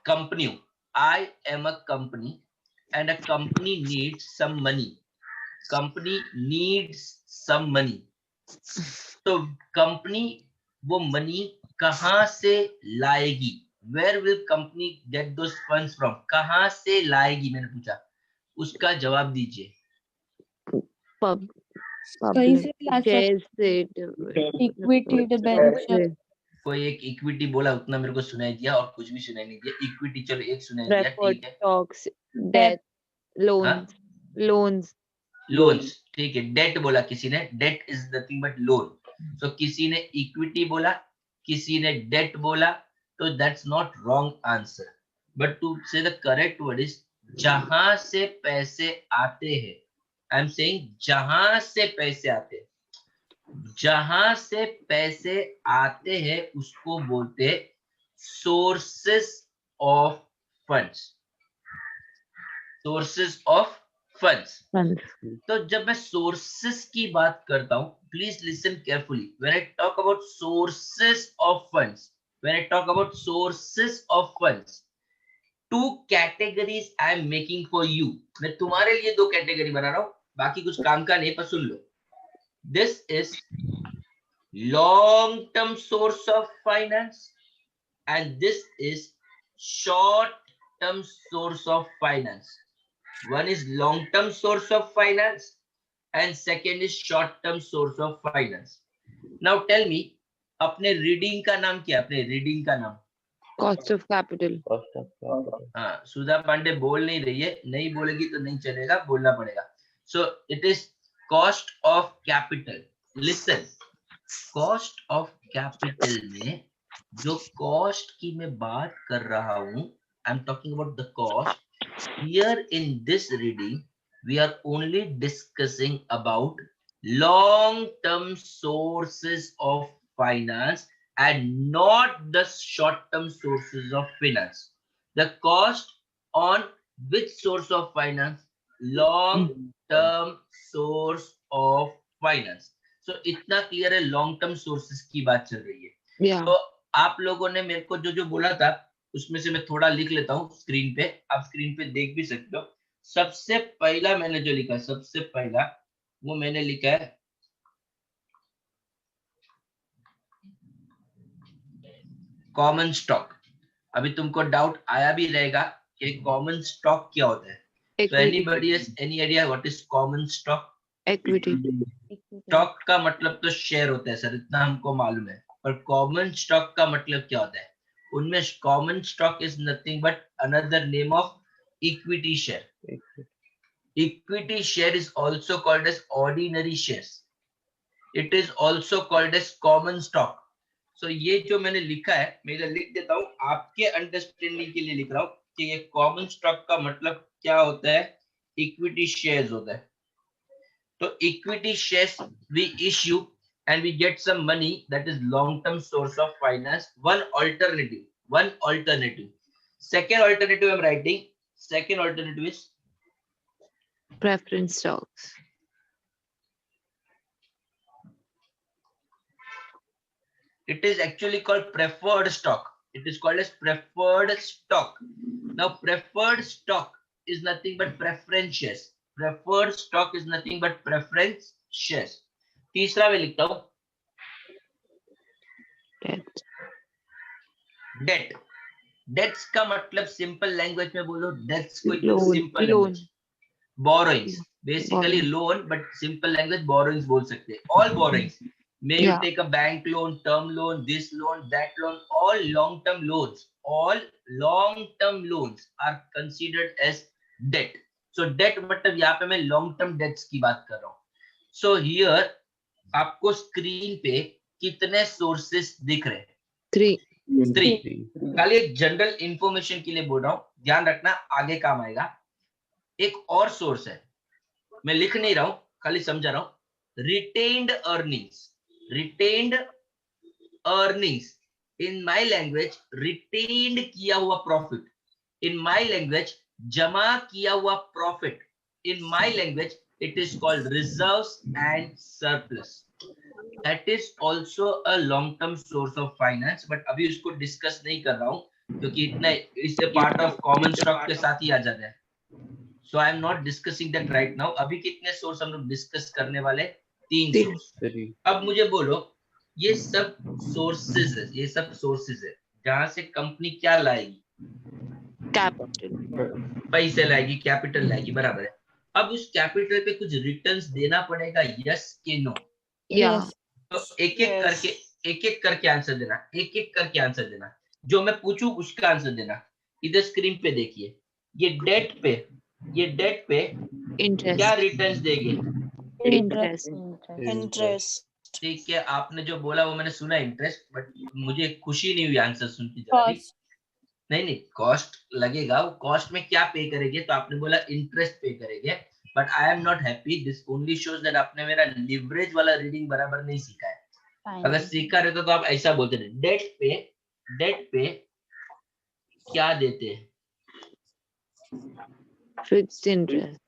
Company हूं, I am a company and a company needs some money. Company needs some money. तो company वो money कहां से लाएगी? Where will company get those funds from? कहां से लाएगी मैंने पूछा, उसका जवाब दीजिए। पब कहीं से ला सकते, जैसे इक्विटी डिबेंचर, कोई एक इक्विटी बोला, उतना मेरे को सुनाई दिया और कुछ भी सुनाई नहीं दिया। इक्विटी चलो एक सुनाई दिया, ठीक है। Stocks, debt, loans, loans, loans, ठीक है। डेट बोला किसी ने, debt is nothing but loan. So किसी ने इक्विटी बोला, किसी ने डेट बोला, तो that's not wrong answer, but to say the correct word is जहां से पैसे आते हैं। आई एम सेइंग जहां से पैसे आते हैं, जहां से पैसे आते हैं उसको बोलते हैं sources of funds. Sources of funds. तो जब मैं सोर्सेस की बात करता हूं, please listen carefully, when I talk about sources of funds, when I talk about sources of funds, two categories I am making for you. मैं तुम्हारे लिए दो कैटेगरी बना रहा हूं, बाकी कुछ काम का नहीं, पर सुन लो। This is long term source of finance and this is short term source of finance. One is long term source of finance and second is short term source of finance. Now tell me, अपने reading का नाम क्या? अपने reading का नाम? Cost of capital. हाँ, सुधा पांडे बोल नहीं रही है, नहीं बोलेगी तो नहीं चलेगा, बोलना पड़ेगा। So it is cost of capital. Listen, cost of capital में जो कॉस्ट की मैं बात कर रहा हूं, I am talking about the cost. Here in this reading we are only discussing about long term sources of finance and not the short term sources of finance. The cost on which source of finance? Long term source of finance. So इतना clear है, long term sources की बात चल रही है। तो आप लोगों ने मेरे को जो जो बोला था उसमें से मैं थोड़ा लिख लेता हूं स्क्रीन पे, आप स्क्रीन पे देख भी सकते हो। सबसे पहला मैंने जो लिखा, सबसे पहला वो मैंने लिखा है कॉमन स्टॉक। अभी तुमको डाउट आया भी रहेगा कि कॉमन स्टॉक क्या होता है। So anybody has any idea what is common stock? Equity. Stock का मतलब तो शेयर होता है सर, इतना हमको मालूम है, पर कॉमन स्टॉक का मतलब क्या होता है? उनमें common stock is nothing but another name of equity share. Equity share is also called as ordinary shares. It is also called as common stock. So ये जो मैंने लिखा है, मैं इधर लिख देता हूं, आपके अंडरस्टैंडिंग के लिए लिख रहा हूं कि ये कॉमन स्टॉक का मतलब क्या होता है। इक्विटी शेयर्स होता है। तो equity shares we issue and we get some money, that is long term source of finance. One alternative. Second alternative I'm writing, second alternative is preference stocks. It is actually called preferred stock. It is called as preferred stock. Now preferred stock is nothing but preference shares. Preferred stock is nothing but preference shares. तीसरा मैं लिखता हूं date. Dates का मतलब simple language में बोलो, dates को simple language, borrowings, basically loan, but simple language borrowings बोल सकते हैं। All borrowings, may you take a bank loan, term loan, this loan, that loan, all long term loans, all long term loans are considered as debt. So debt मतलब यहाँ पे मैं long term debts की बात कर रहा हूँ। So here आपको स्क्रीन पे कितने सोर्सेस दिख रहे हैं? 3। खाली एक जनरल इंफॉर्मेशन के लिए बोल रहा हूँ, ध्यान रखना, आगे काम आएगा। एक और सोर्स है, मैं लिख नहीं रहा हूं, खाली समझा रहा हूं। Retained earnings. Retained earnings in my language retained किया हुआ प्रॉफिट, इन माय लैंग्वेज जमा किया हुआ profit, in my language it is called reserves and surplus. That is also a long term source of finance, but अभी उसको discuss नहीं कर रहा हूं। क्योंकि इतना इससे पार्ट ऑफ कॉमन स्टॉक के साथ ही आ जाता है. So I am not discussing that right now. अभी कितने सोर्स हम लोग डिस्कस करने वाले? 3 तीन. सोर्स. अब मुझे बोलो, ये सब सोर्सेज है, ये सब सोर्सेज है जहां से कंपनी क्या लाएगी? Capital. पैसे लाएगी, कैपिटल लाएगी, बराबर है. अब उस कैपिटल पे कुछ रिटर्न्स देना पड़ेगा, यस कि नो? Yeah. Yes. तो एक एक करके आंसर देना, एक एक करके आंसर देना. जो मैं पूछूं उसका आंसर देना. इधर स्क्रीन पे देखिए, ये डेट पे Interest. क्या रिटर्न्स देंगे? Interest. Interest. ठीक है, आपने जो बोला वो मैंने सुना इंटरेस्ट, बट मुझे खुशी नहीं हुई आंसर सुन के जरा भी. Cost. नहीं, कॉस्ट लगेगा. वो कॉस्ट में क्या पे करेंगे? तो आपने बोला इंटरेस्ट पे करेंगे, but I am not happy. This only shows that आपने मेरा लिवरेज वाला रीडिंग बराबर नहीं सीखा है. अगर सीखा रहता तो आप ऐसा बोलते थे, डेट पे क्या देते हैं? Fixed interest.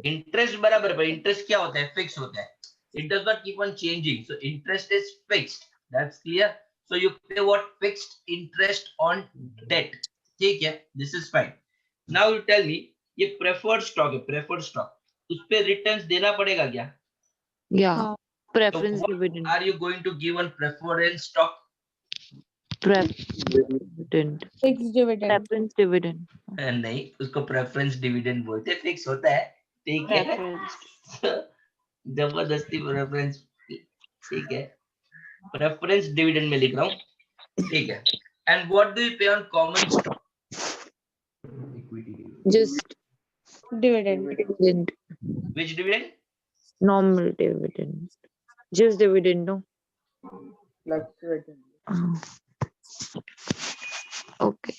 इंटरेस्ट बराबर, पर इंटरेस्ट क्या होता है? फिक्स होता है. It does not keep on changing. So interest is fixed. That's clear. So you pay what? Fixed interest on debt. ठीक है, this is fine. Now you tell me, ये प्रेफर्ड स्टॉक है, preferred stock, उस पे returns देना पड़ेगा क्या? Yeah. हाँ. Preference So what dividend. are you going to give on preference stock? Dividend. Fixed dividend. Preference dividend. नहीं, उसको प्रेफरेंस डिविडेंड बोलते. फिक्स होता है, ठीक है. जबरदस्ती प्रेफरेंस, ठीक है. प्रेफरेंस डिविडेंड में लिख रहा हूँ, ठीक है. एंड व्हाट डू यू पे on common stock? Just Dividend. dividend. Which dividend? Normal dividend. Just dividend, no? Okay.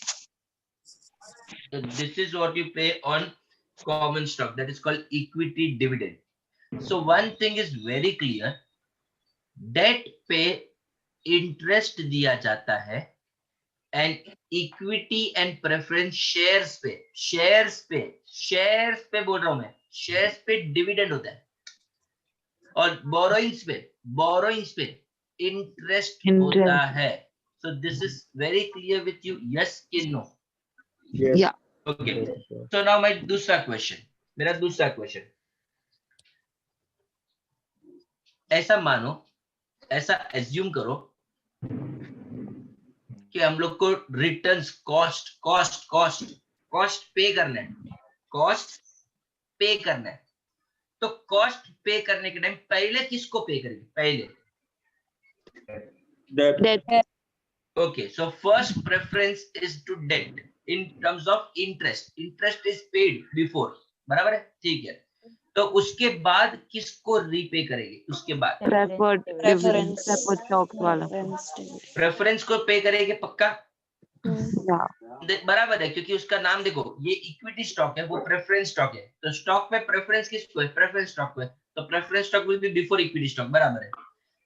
So this is what you pay on common stock, that is called equity dividend. So one thing is very clear, debt पे interest दिया जाता है, and equity and preference shares पे बोल रहा हूं मैं, shares पे dividend होता है, और borrowings पे interest होता है. So this is very clear with you, yes कि no? Yeah. Okay. So now my मेरा दूसरा क्वेश्चन. ऐसा मानो, ऐसा एज्यूम करो कि हम लोग को रिटर्न्स कॉस्ट पे करना है. तो कॉस्ट पे करने के टाइम पहले किसको पे करेंगे? पहले Debt. Okay, so first preference is to debt in terms of interest. Interest is paid before, बराबर है, ठीक है. तो उसके बाद किसको रीपे करेंगे? उसके बाद Preferred dividend. Preferred stock वाला. प्रेफरेंस को पे करेंगे पक्का, Yeah. बराबर है, क्योंकि उसका नाम देखो, ये इक्विटी स्टॉक है, वो प्रेफरेंस स्टॉक है. तो स्टॉक में प्रेफरेंस किसको है? प्रेफरेंस स्टॉक को है. तो preference stock will be before equity stock, बराबर है.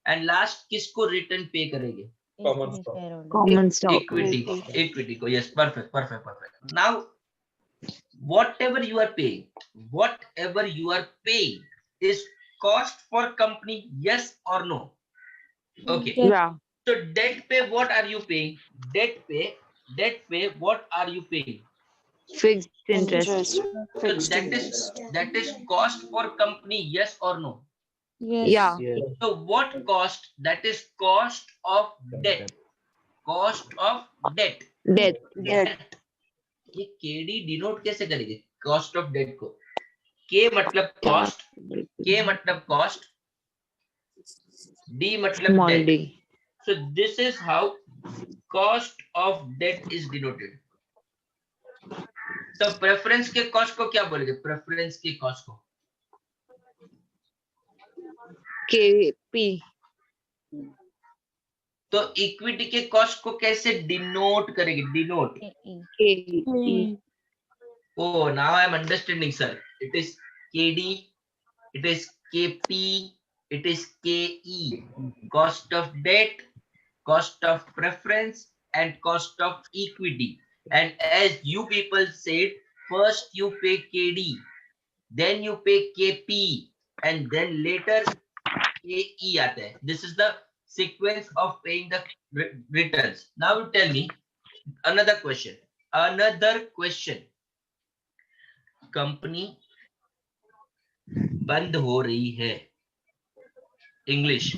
एंड लास्ट किसको रिटर्न पे करेंगे? Common stock. Equity को. Yes, perfect. Now whatever you are paying is cost for company, yes or no? Okay. Yeah. So debt pay, what are you paying? Debt pay, what are you paying? Fixed interest. So that is cost for company, yes or no? Yes. Yeah. So what cost? That is cost of debt. Debt. ये KD denote कैसे करेंगे cost of debt को? K मतलब cost, D मतलब Small debt. d. So this is how cost of debt is denoted. तो preference के cost को क्या बोलेंगे? प्रेफरेंस के कॉस्ट को KP. तो इक्विटी के कॉस्ट को कैसे डिनोट करेंगे? Denote. KE. Oh, now I am understanding, sir. It is KD, it is KP, it is KE. Cost of debt, cost of preference, and cost of equity. And as you people said, first you pay KD, then you pay KP, and then later KE aata hai. This is the sequence of paying the returns. Now you tell me, Another question. Company बंद हो रही है. English.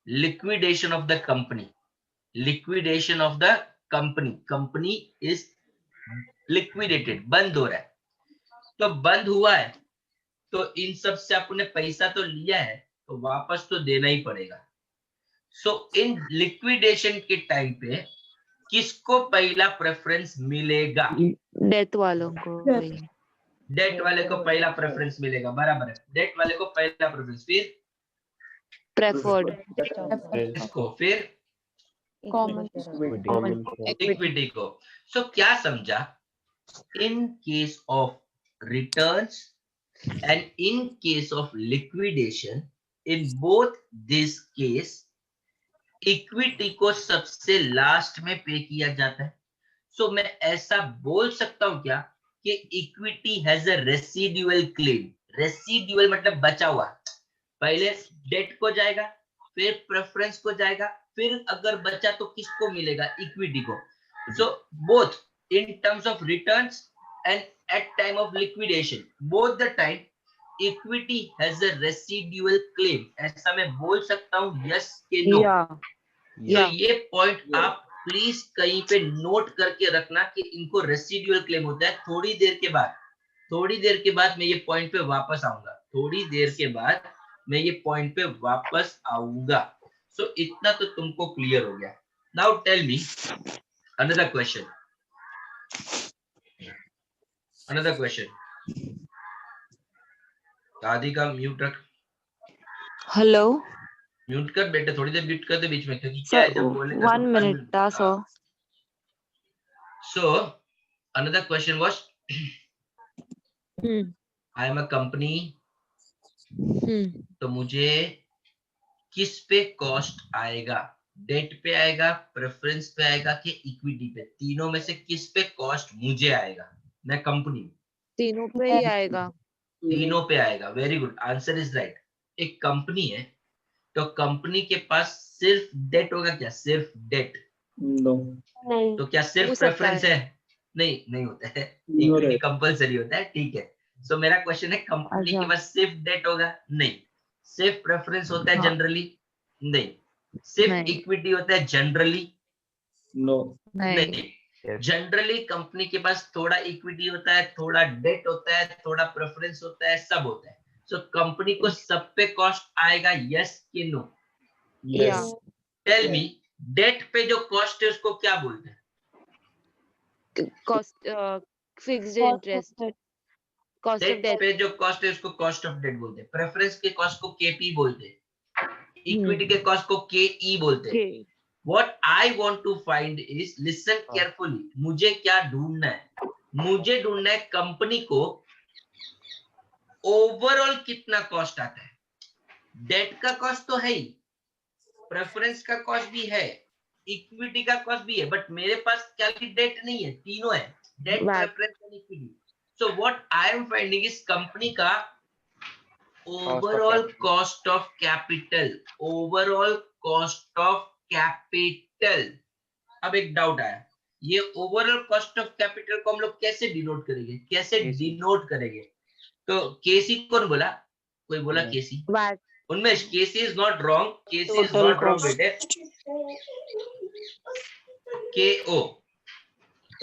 Liquidation of the company. Liquidation of the company. Company is liquidated. बंद हो रहा है. तो बंद हुआ है तो इन सब से आपने पैसा तो लिया है तो वापस तो देना ही पड़ेगा. सो इन लिक्विडेशन के टाइम पे किसको पहला प्रेफरेंस मिलेगा? डेथ वालों को. डेट वाले को पहला प्रेफरेंस मिलेगा. बराबर है. डेट वाले को पहला प्रेफरेंस. फिर प्रेफर्ड. इसको. फिर इक्विटी को. सो क्या समझा? In case of returns and in case of liquidation, in both this case equity को सबसे लास्ट में पे किया जाता है. सो मैं ऐसा बोल सकता हूं क्या कि equity has a residual claim. Residual मतलब बचा हुआ. पहले डेट को जाएगा, फिर प्रेफरेंस को जाएगा, फिर अगर बचा तो किसको मिलेगा? इक्विटी को. So both in terms of returns and at time of liquidation, both the time equity has a residual claim. ऐसा मैं बोल सकता हूँ yes के no. तो ये पॉइंट आप प्लीज कहीं पे नोट करके रखना कि इनको रेसिडुअल क्लेम होता है. थोड़ी देर के बाद मैं ये पॉइंट पे वापस आऊंगा. थोड़ी देर के बाद मैं ये पॉइंट पे वापस आऊंगा. सो इतना तो तुमको क्लियर हो गया. Now tell me another question. Radhika mute रख. हेलो. म्यूट कर बेटा. थोड़ी देर म्यूट कर दे बीच में क्योंकि क्या है जब बोले 1 minute. That's all. So another question was I am a company. तो मुझे किस पे कॉस्ट आएगा? डेट पे आएगा, प्रेफरेंस पे आएगा कि इक्विटी पे? तीनों में से किस पे कॉस्ट मुझे आएगा? मैं कंपनी. तीनों पे ही आएगा. तीनों पे आएगा. Very good. Answer is right. एक कंपनी है तो कंपनी के पास सिर्फ डेट होगा क्या? सिर्फ डेट. नहीं. तो क्या सिर्फ प्रेफरेंस है? नहीं होता है. इक्विटी कंपलसरी होता है. ठीक है. सो मेरा क्वेश्चन है कंपनी के पास सिर्फ डेट होगा? नहीं. सिर्फ प्रेफरेंस होता है जनरली? नहीं. सिर्फ इक्विटी होता है जनरली? नहीं. जनरली कंपनी के पास थोड़ा इक्विटी होता है, थोड़ा डेट होता है, थोड़ा प्रेफरेंस होता है, सब होता है. सो कंपनी को सब पे कॉस्ट आएगा. यस कि नो? Tell me. डेट पे जो कॉस्ट है उसको क्या बोलते हैं? Cost. Fixed interest. Cost of debt debt. पे जो कॉस्ट है उसको कॉस्ट ऑफ डेट बोलते हैं. प्रेफरेंस के कॉस्ट को केपी बोलते हैं. इक्विटी के कॉस्ट को केई बोलते हैं. What I want to find is, listen carefully. मुझे क्या ढूंढना है? मुझे ढूंढना है कंपनी को ओवरऑल कितना कॉस्ट आता है. डेट का कॉस्ट तो है ही, प्रेफरेंस का कॉस्ट भी है, इक्विटी का कॉस्ट भी है, बट मेरे पास क्या डेट नहीं है. तीनों है. Debt, preference and equity. So what I am finding is company का overall cost of capital. Overall cost of capital. अब एक डाउट आया. ये ओवरऑल कॉस्ट ऑफ कैपिटल को हम लोग कैसे डिनोट करेंगे? तो केसी कौन बोला? कोई बोला KC? Unmesh. KC is not wrong. KC is not wrong बेटे. KO,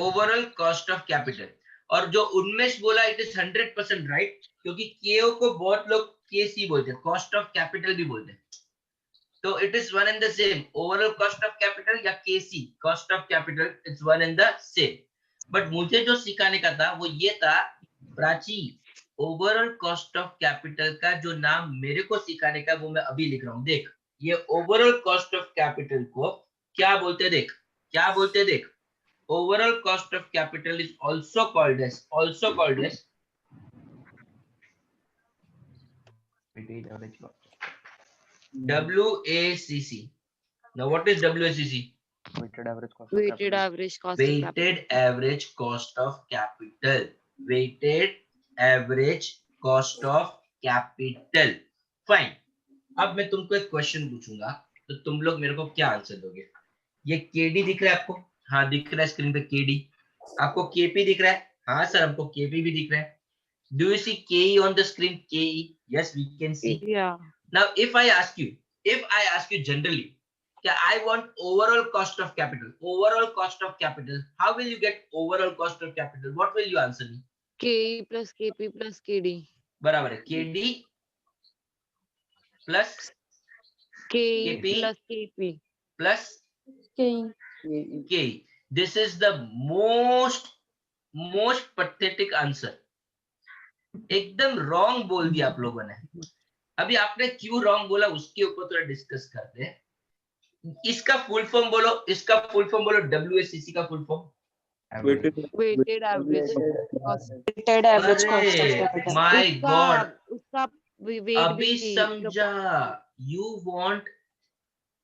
overall cost of capital. और जो उन्मेष बोला इट इज 100% राइट, क्योंकि केओ को बहुत लोग केसी बोलते हैं, कॉस्ट ऑफ कैपिटल भी बोलते हैं. तो it is one and the same. Overall cost of capital या KC cost of capital, it's one and the same. But मुझे जो सिखाने का था वो ये था, Prachi, overall cost of capital का जो नाम मेरे को सिखाने का वो मैं अभी लिख रहा हूँ. देख, ये ओवरऑल कॉस्ट ऑफ कैपिटल को क्या बोलते हैं? देख. Overall cost of capital is also called as WACC. Now what is WACC? Weighted average cost. Weighted average cost. Weighted average cost of capital. Weighted average cost of capital. Fine. अब मैं तुमको एक question पूछूंगा तो तुम लोग मेरे को क्या आंसर दोगे? ये KD दिख रहा है आपको? हाँ दिख रहा है स्क्रीन पे केडी। आपको केपी दिख रहा है? हाँ सर हमको केपी भी दिख रहा है। Do you see KE on the screen? KE, yes we can see. Yeah. Now if I ask you generally, क्या I want overall cost of capital, overall cost of capital, how will you get overall cost of capital? What will you answer me? KE plus KP plus KD. बराबर है, KD plus KE KP plus KP. Plus K. K. This is the most pathetic answer. एकदम wrong बोल दिया आप लोगों ने। अभी आपने क्यों रॉन्ग बोला उसके ऊपर थोड़ा डिस्कस करते हैं। इसका फुल फॉर्म बोलो, इसका फुल फॉर्म बोलो, WACC का full form. Weighted average cost. Weighted average cost of capital. My God, उसका weight अभी भी समझा। You want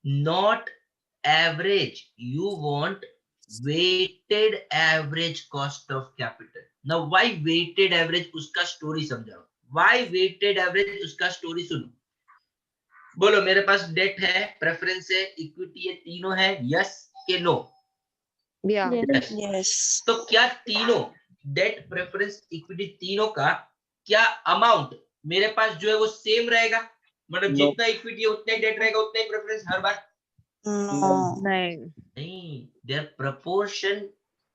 not average, you want weighted average cost of capital. Now why weighted average, उसका story समझाओ। why weighted average, उसका story सुनो। बोलो मेरे पास डेट है, प्रेफरेंस है, इक्विटी है, तीनों है, यस के नो? Yeah. Yes. तो क्या तीनों डेट, प्रेफरेंस, इक्विटी, तीनों का क्या अमाउंट मेरे पास जो है वो सेम रहेगा? मतलब जितना इक्विटी है उतना ही डेट रहेगा, उतना ही प्रेफरेंस हर बार? No. नहीं. Their proportion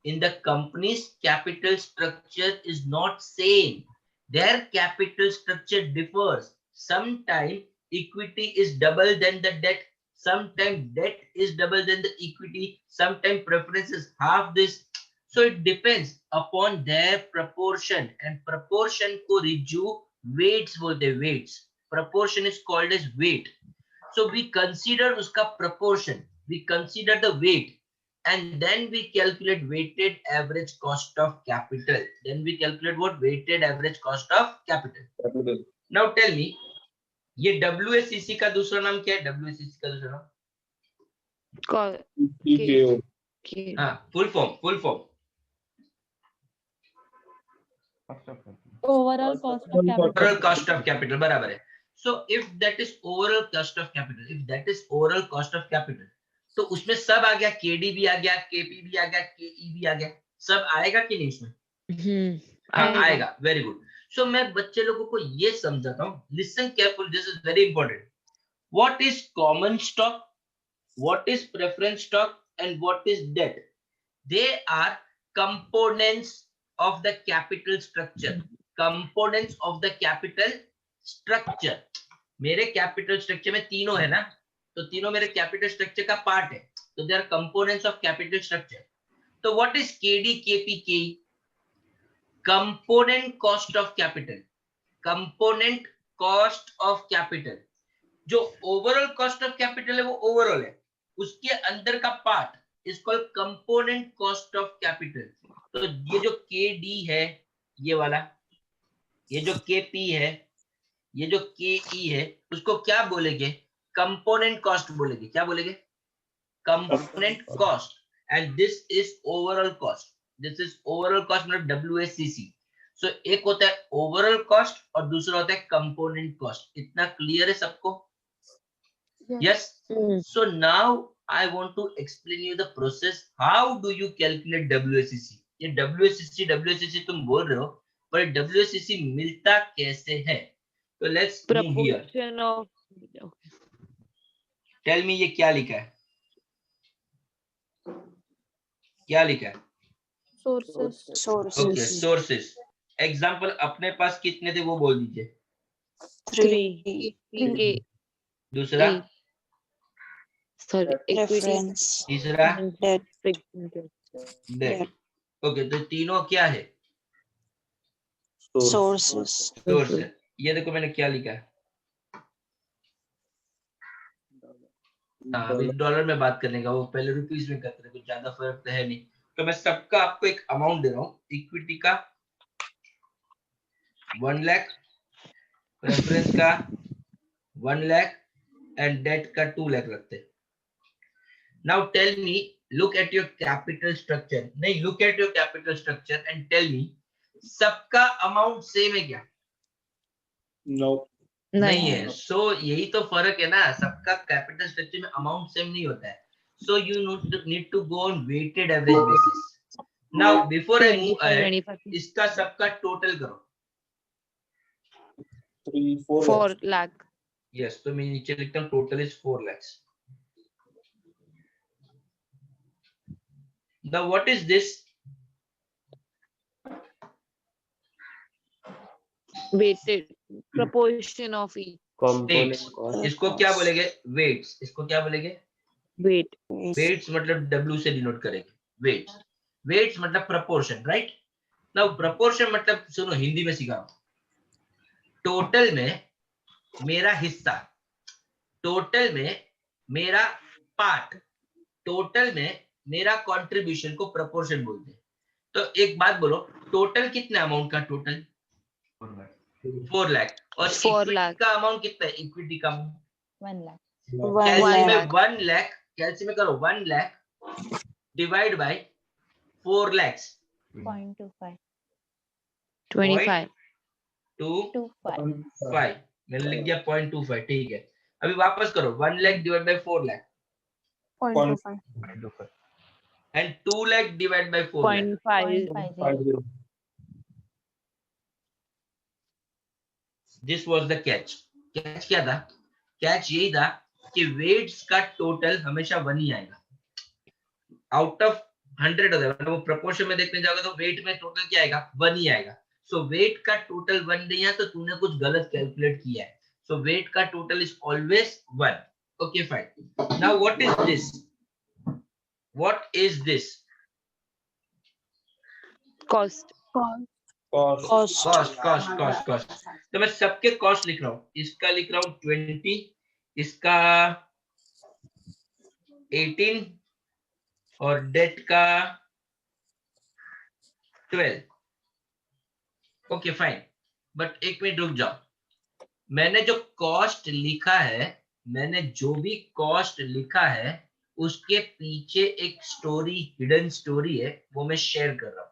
in the company's capital structure is not same. Their capital structure differs. Sometimes equity is double than the debt. Sometimes debt is double than the equity. Sometimes preference is half this. So it depends upon their proportion. And proportion को Riju weights बोलते हैं, weights. Proportion is called as weight. So we consider uska proportion, we consider the weight, and then we calculate weighted average cost of capital. Then we calculate what? Weighted average cost of capital. Now tell me, ये WACC का दूसरा नाम क्या है? WACC का दूसरा नाम? TKO. हाँ, full form. Overall cost of capital. Overall cost of capital, बराबर है। So if that is overall cost of capital, तो उसमें सब आ गया, KD भी आ गया, KP भी आ गया, KE भी आ गया, सब आएगा कि नहीं इसमें? हाँ आएगा। Very good. सो मैं बच्चे लोगों को ये समझाता हूँ, listen careful, this is very important. What is common stock, what is preference stock and what is debt? They are components of the capital structure, components of the capital structure. मेरे capital structure में तीनों है ना, तो तीनों मेरे capital structure का part है, तो they are components of capital structure. तो what is KD, KP, KE? Component cost of capital, component cost of capital. जो ओवरऑल कॉस्ट ऑफ कैपिटल है वो ओवरऑल है, उसके अंदर का part is called component cost of capital. तो ये जो केडी है ये वाला, ये जो केपी है, ये जो केई है, उसको क्या बोलेंगे? कंपोनेंट कॉस्ट बोलेंगे। क्या बोलेंगे? Component cost. And this is overall cost, this is overall cost, मतलब WACC। सो एक होता है ओवरऑल कॉस्ट और दूसरा होता है कंपोनेंट कॉस्ट। इतना क्लियर है सबको? Yes. So now I want to explain you the process, how do you calculate WACC। ये WACC तुम बोल रहे हो, पर WACC मिलता कैसे है? तो let's move here. Proportion of. Tell me ये क्या लिखा है? क्या लिखा है? Sources. Okay, sources. एग्जांपल अपने पास कितने थे वो बोल दीजिए। 3. दूसरा, Sorry. Equity. Preference. तीसरा, Debt. डेट। ओके, तो तीनों क्या है? Sources. सोर्स है। ये देखो मैंने क्या लिखा है। हाँ, अभी डॉलर में बात करने का, वो पहले रुपीस में करते थे, कुछ ज्यादा फर्क तो है नहीं। तो मैं सबका आपको एक अमाउंट दे रहा हूँ। इक्विटी का 1 लाख, प्रेफरेंस का 1 लाख एंड डेट का 2 लाख रखते हैं। Now tell me, look at your capital structure, नहीं, look at your capital structure and tell me, सबका अमाउंट सेम है क्या? नहीं है। सो यही तो फर्क है ना, सबका कैपिटल स्ट्रक्चर में अमाउंट सेम नहीं होता है। So you need to go on weighted average basis. Now before I move 25, ahead, 25, इसका सबका टोटल करो. 4 lakh. Yes, तो मैं नीचे लिखता हूँ total is 4 lakhs. Now what is this? Weighted proportion of each Weights. इसको क्या बोलेंगे? Weights. इसको क्या बोलेंगे? weight. Weights मतलब W से डिनोट करेंगे. Weights. Weights मतलब proportion, right? Now proportion मतलब सुनो हिंदी में सिखा. टोटल में मेरा हिस्सा, टोटल में मेरा पार्ट, टोटल में मेरा कंट्रीब्यूशन को प्रोपोर्शन बोलते हैं. तो एक बात बोलो, टोटल कितना अमाउंट का? टोटल 4 लाख. और 4 इक्विटी lakh. का अमाउंट कितना है? इक्विटी का 1 lakh. कैलसी में 1 लाख, कैलसी में करो 1 लाख डिवाइड बाय 4 lakhs. 0.25. 25. 0.25. मैंने लिख दिया 0.25. ठीक है. अभी वापस करो 1 lakh divide by 4 lakh 0.25. And 2 lakh divide by 4 lakh. 0.50. This was the catch. Catch क्या था? कैच यही था कि वेट्स का टोटल हमेशा 1 ही आएगा. आउट ऑफ 100 होता है, मतलब वो प्रोपोर्शन में देखने जाओगे तो वेट में टोटल क्या आएगा? 1 ही आएगा. सो वेट का टोटल 1 नहीं है तो तूने कुछ गलत कैलकुलेट किया है. सो वेट का total is always 1. Okay fine. Now what is this? What is this? Cost. Cost. तो मैं सबके कॉस्ट लिख रहा हूँ. इसका लिख रहा हूँ 20, इसका 18 और डेट का 12. Okay fine. बट एक मिनट रुक जाओ. मैंने जो कॉस्ट लिखा है, मैंने जो भी कॉस्ट लिखा है उसके पीछे एक स्टोरी, हिडन स्टोरी है, वो मैं शेयर कर रहा हूँ.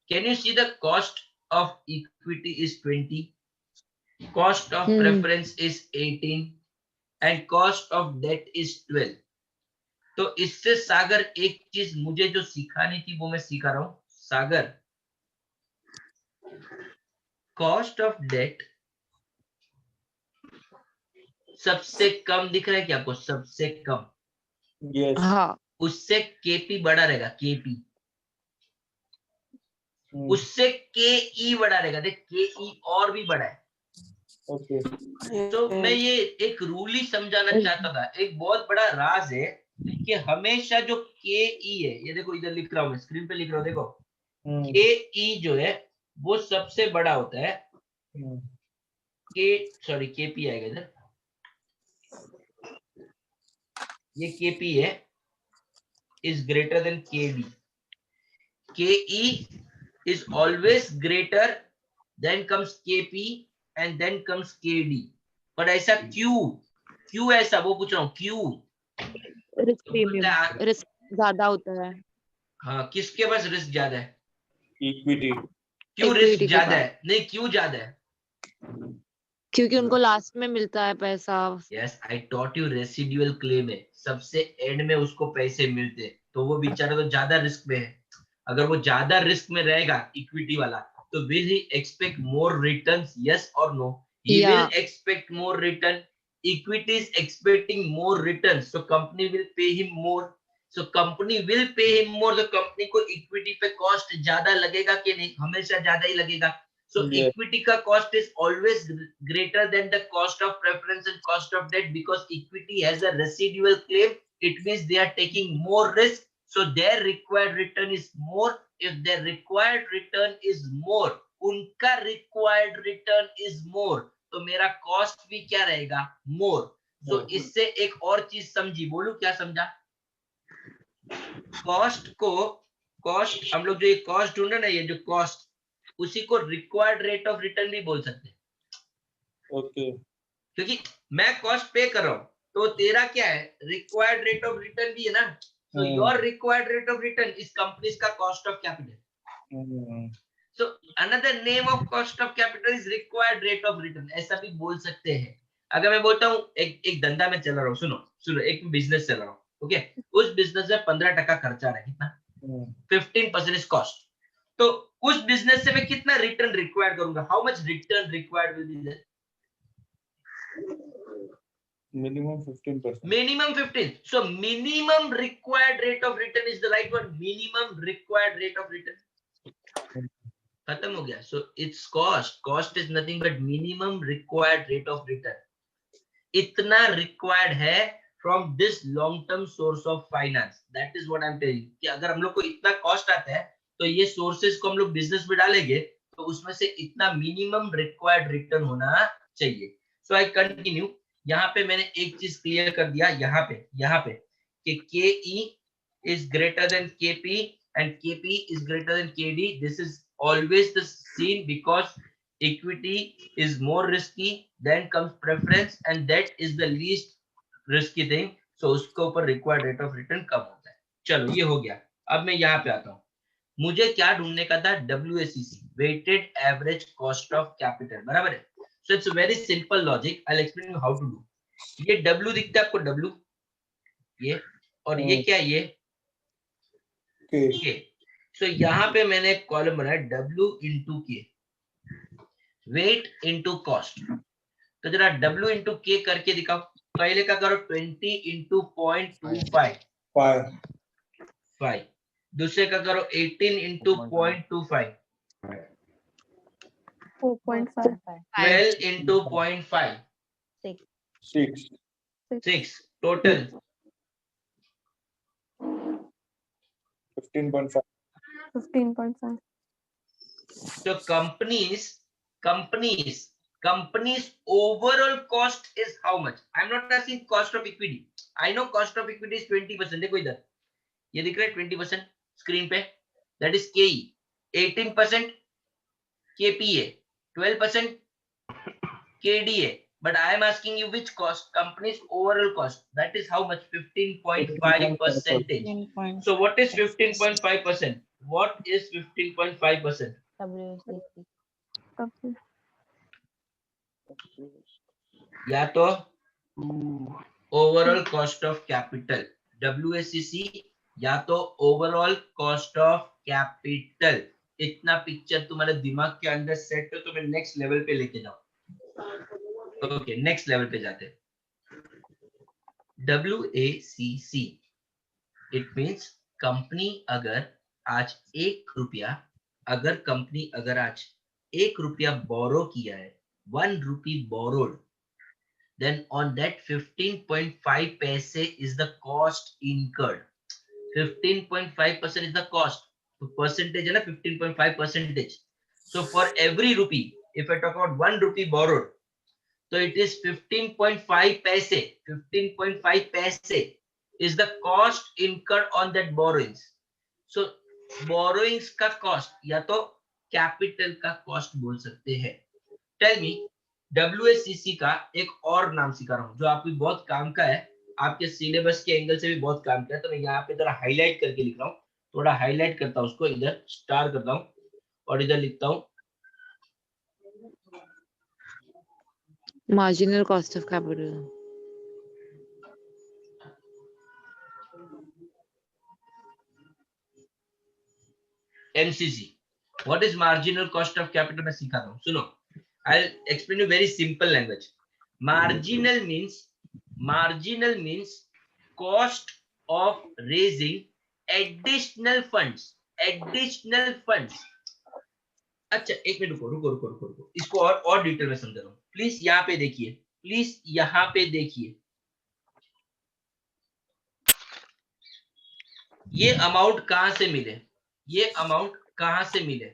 Can you see the cost of equity is 20, cost of preference is 18 and cost of debt is 12. तो इससे सागर एक चीज मुझे जो सिखानी थी वो मैं सिखा रहा हूं. सागर, कॉस्ट ऑफ डेट सबसे कम दिख रहा है क्या आपको? सबसे कम. Yes. हाँ. उससे केपी बड़ा रहेगा. केपी उससे केई बड़ा रहेगा. देख केई और भी बड़ा है. Okay. तो मैं ये एक रूल ही समझाना चाहता था. एक बहुत बड़ा राज है कि हमेशा जो केई है, ये देखो इधर लिख रहा हूं मैं, स्क्रीन पे लिख रहा हूं, देखो केई जो है वो सबसे बड़ा होता है. सॉरी केपी आएगा इधर. ये केपी है, is greater than KD. KE is always greater, then comes KP and then comes KD. पर ऐसा क्यों ऐसा, वो पूछ रहा हूँ क्यों? रिस्क प्रीमियम, रिस्क ज्यादा होता है. हाँ, किसके पास रिस्क ज्यादा है? Equity. क्यों रिस्क ज्यादा है? नहीं, क्यों ज्यादा है? क्योंकि उनको लास्ट में मिलता है पैसा. Yes, I taught you. Residual claim है, सबसे एंड में उसको पैसे मिलते, तो वो बेचारा तो ज्यादा रिस्क में है. अगर वो ज्यादा रिस्क में रहेगा इक्विटी वाला, तो will he expect more returns? Yes और no? He will expect more return. Equity is expecting more returns, so company will pay him more. So company will pay him more. तो company को equity पे cost ज्यादा लगेगा कि नहीं? हमेशा ज्यादा ही लगेगा. So Yes. equity का cost is always greater than the cost of preference and cost of debt, because equity has a residual claim. It means they are taking more risk, so their required return is more. If their required return is more, उनका required return is more, तो मेरा cost भी क्या रहेगा? More. So इससे एक और चीज समझी, बोलूं क्या समझा? कॉस्ट हम लोग जो ये कॉस्ट ढूंढे ना, ये जो कॉस्ट, उसी को रिक्वायर्ड रेट ऑफ रिटर्न भी बोल सकते हैं. Okay. क्योंकि मैं कॉस्ट पे कर रहा हूं, तो तेरा क्या है? रिक्वायर्ड रेट ऑफ रिटर्न भी है ना. So your required rate of return is companies का cost of capital. So another name of cost of capital is required rate of return, ऐसा भी बोल सकते हैं. अगर मैं बोलता हूँ एक धंधा में चला रहा हूँ, सुनो एक बिजनेस चला रहा हूँ, ओके, उस बिजनेस में 15% खर्चा रहा है, कितना 15% इज कॉस्ट। तो उस बिजनेस से मैं कितना रिटर्न रिक्वायर्ड करूंगा, how much return required will be there, minimum 15%. minimum 15. So minimum required rate of return is the right one, minimum required rate of return, खत्म हो गया। So its cost is nothing but minimum required rate of return, इतना required है from this long term source of finance, that is what I'm telling कि अगर हम लोग को इतना कॉस्ट आता है तो ये सोर्सेज को हम लोग बिजनेस में डालेंगे तो उसमें से इतना मिनिमम रिक्वायर्ड रिटर्न होना चाहिए। सो आई कंटिन्यू, यहाँ पे मैंने एक चीज क्लियर कर दिया, यहाँ पे कि KE is greater than KP and KP is greater than KD. This is always the scene because equity is more risky, then comes preference and that is the least risky thing. So उसके ऊपर required rate of return कम होता है। चलो ये हो गया। अब मैं यहाँ पे आता हूँ, मुझे क्या ढूंढने का था, WACC, weighted average cost of capital, बराबर है। So it's very simple logic, I will explain you how to do. ये W दिखता है आपको, W ये, और ये क्या है, ये K। सो यहाँ पे मैंने एक कॉलम बनाया W इंटू के, वेट इंटू कॉस्ट। तो जरा W इंटू के करके दिखाओ, पहले का करो 20 इंटू 0.25, दूसरे का करो 18 into 0.25, 4.5. 12 into 0.5, 6, total 15.5. 15.5. So companies overall cost is how much? I'm not asking cost of equity. I know cost of equity is 20%. देखो इधर ये दिख रहा है 20% स्क्रीन पे, that is KE, 18% KPA, 12% KDA. But I am asking you which cost, company's overall cost, that is how much? 15.5%. So what is 15.5%? What is 15.5%? WACC. या तो overall cost of capital WACC, या तो overall cost of capital. इतना picture तुम्हारे दिमाग के अंदर set है तो मैं नेक्स्ट लेवल पे लेके जाऊं। ओके, नेक्स्ट लेवल पे जाते हैं। WACC इट मींस कंपनी अगर आज 1 रुपया, अगर कंपनी अगर आज 1 रुपया बोरो किया है, 1 rupee borrowed, then on that 15.5 paise is the cost incurred. 15.5% is the cost. So percentage है ना, 15.5%. So for every rupee, if I talk about 1 rupee borrowed, so it is 15.5 paise. 15.5 paise is the cost incurred on that borrowings. So borrowings का cost या तो capital का cost बोल सकते हैं। Tell me, WACC का एक और नाम सिखा रहा हूँ जो आपको बहुत काम का है, आपके सिलेबस के एंगल से भी बहुत काम का है। तो मैं यहाँ पे जरा हाईलाइट करके लिख रहा हूँ, थोड़ा हाईलाइट करता हूँ उसको, इधर स्टार करता हूँ और इधर लिखता हूँ marginal cost of capital. MCC। What is marginal cost of capital? मैं सिखा रहा हूँ, सुनो। I'll explain you very simple language. Marginal means cost of raising additional funds. अच्छा एक मिनट रुको, इसको और डिटेल में समझा रहा हूँ। प्लीज यहाँ पे देखिए, ये अमाउंट कहाँ से मिले,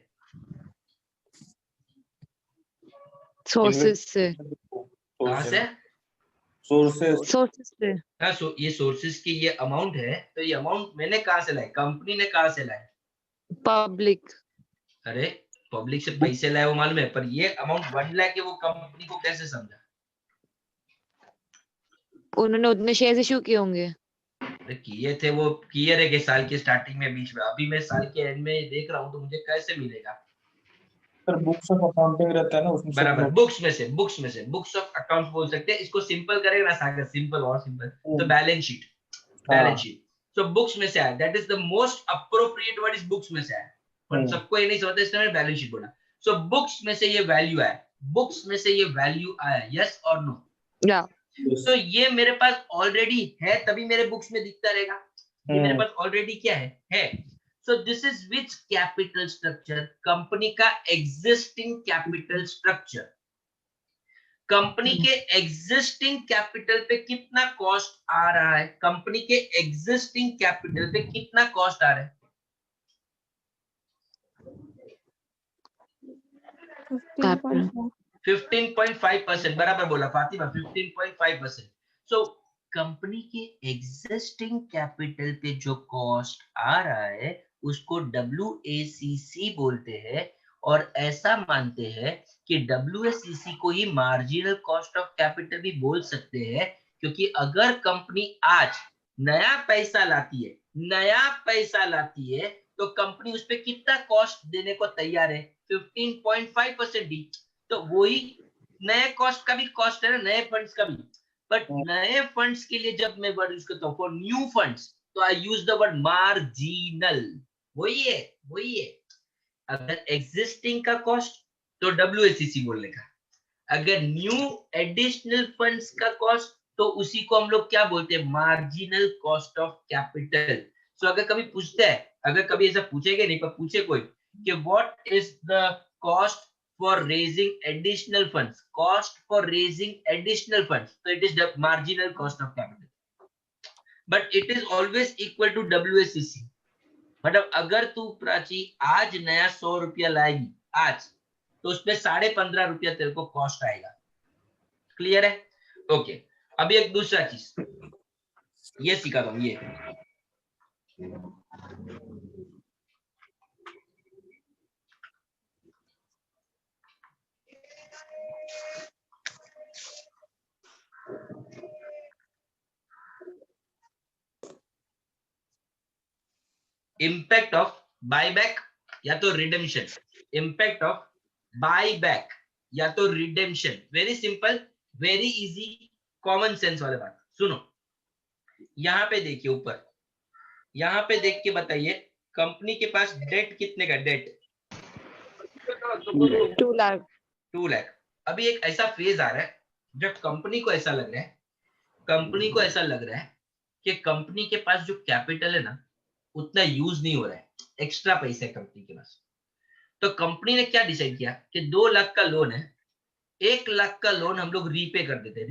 सोर्सेस से। कहाँ से? सोर्सेस से। हाँ, ये सोर्सेस की ये अमाउंट है, तो ये अमाउंट मैंने कहाँ से लाई, कंपनी ने कहाँ से लाया? पब्लिक। अरे पब्लिक से पैसे लाए वो मालूम है, पर ये अमाउंट 1 लाख है, वो कंपनी को कैसे समझा? उन्होंने उतने शेयर इशू किए होंगे। किए थे, वो किए रहे साल के स्टार्टिंग में, बीच में, अभी मैं साल के एंड में देख रहा हूँ तो मुझे कैसे मिलेगा? सर बुक्स ऑफ अकाउंटिंग रहता है ना उसमें, बराबर, बुक्स में से बुक्स ऑफ अकाउंट्स बोल सकते हैं इसको। सिंपल करेगा ना सागर, सिंपल और सिंपल, तो balance sheet. Balance sheet. So books में से आया, that is the most appropriate word is books में से आया, पर सबको ये नहीं समझते इसलिए मैंने बैलेंस शीट बोला। सो बुक्स में से ये वैल्यू आया, बुक्स में से ये वैल्यू आया, यस और नो? या तो ये मेरे पास ऑलरेडी है, तभी मेरे बुक्स में दिखता रहेगा, ये मेरे पास ऑलरेडी क्या है। So this is which capital structure? Company का एग्जिस्टिंग कैपिटल स्ट्रक्चर। कंपनी के एग्जिस्टिंग कैपिटल पे कितना कॉस्ट आ रहा है? कंपनी के एग्जिस्टिंग कैपिटल पे कितना कॉस्ट आ रहा है? 15.5%, बराबर बोला फातिमा, 15.5%। सो कंपनी के एग्जिस्टिंग कैपिटल पे जो कॉस्ट आ रहा है उसको WACC बोलते हैं, और ऐसा मानते हैं कि WACC को ही मार्जिनल कॉस्ट ऑफ कैपिटल भी बोल सकते हैं, क्योंकि अगर कंपनी आज नया पैसा लाती है तो कंपनी उस पे कितना कॉस्ट देने को तैयार है? 15.5% दी। तो वही नए कॉस्ट का भी कॉस्ट है ना, नए फंड्स का भी। बट नए फंड्स के लिए जब मैं वर्ड यूज करता हूँ फॉर न्यू फंड्स, तो आई यूज द वर्ड मार्जिनल। वही है। अगर एग्जिस्टिंग का कॉस्ट तो WACC बोलने का, अगर न्यू एडिशनल फंड्स का कॉस्ट तो उसी को हम लोग क्या बोलते हैं? Marginal cost of capital. So अगर कभी पूछते हैं, अगर कभी ऐसा पूछेगा नहीं, पर पूछे कोई कि what is the cost for raising additional funds, cost for raising additional funds, तो it is the marginal cost of capital, but it is always equal to WACC। मतलब अगर तू प्राची आज नया 100 रुपया लाएगी आज, तो उसमें 15.5 रुपया तेरे को कॉस्ट आएगा। क्लियर है? ओके। अभी एक दूसरा चीज ये सिखा दूं, ये इम्पैक्ट ऑफ बायबैक या तो रिडेम्पशन, इम्पैक्ट ऑफ बायबैक या तो redemption. Very simple, very easy, common sense वाले बात। सुनो, यहाँ पे देखिए ऊपर, यहाँ पे देख के बताइए कंपनी के पास डेट कितने का? डेट 2 लाख। 2 लाख। अभी एक ऐसा फेज आ रहा है जब कंपनी को ऐसा लग रहा है कि कंपनी के पास जो कैपिटल है ना उतना यूज नहीं हो रहा है, एक्स्ट्रा पैसे है कंपनी के पास। तो कंपनी ने क्या डिसाइड किया कि 2 लाख का लोन है, 1 लाख का लोन हम लोग रीपे कर देते।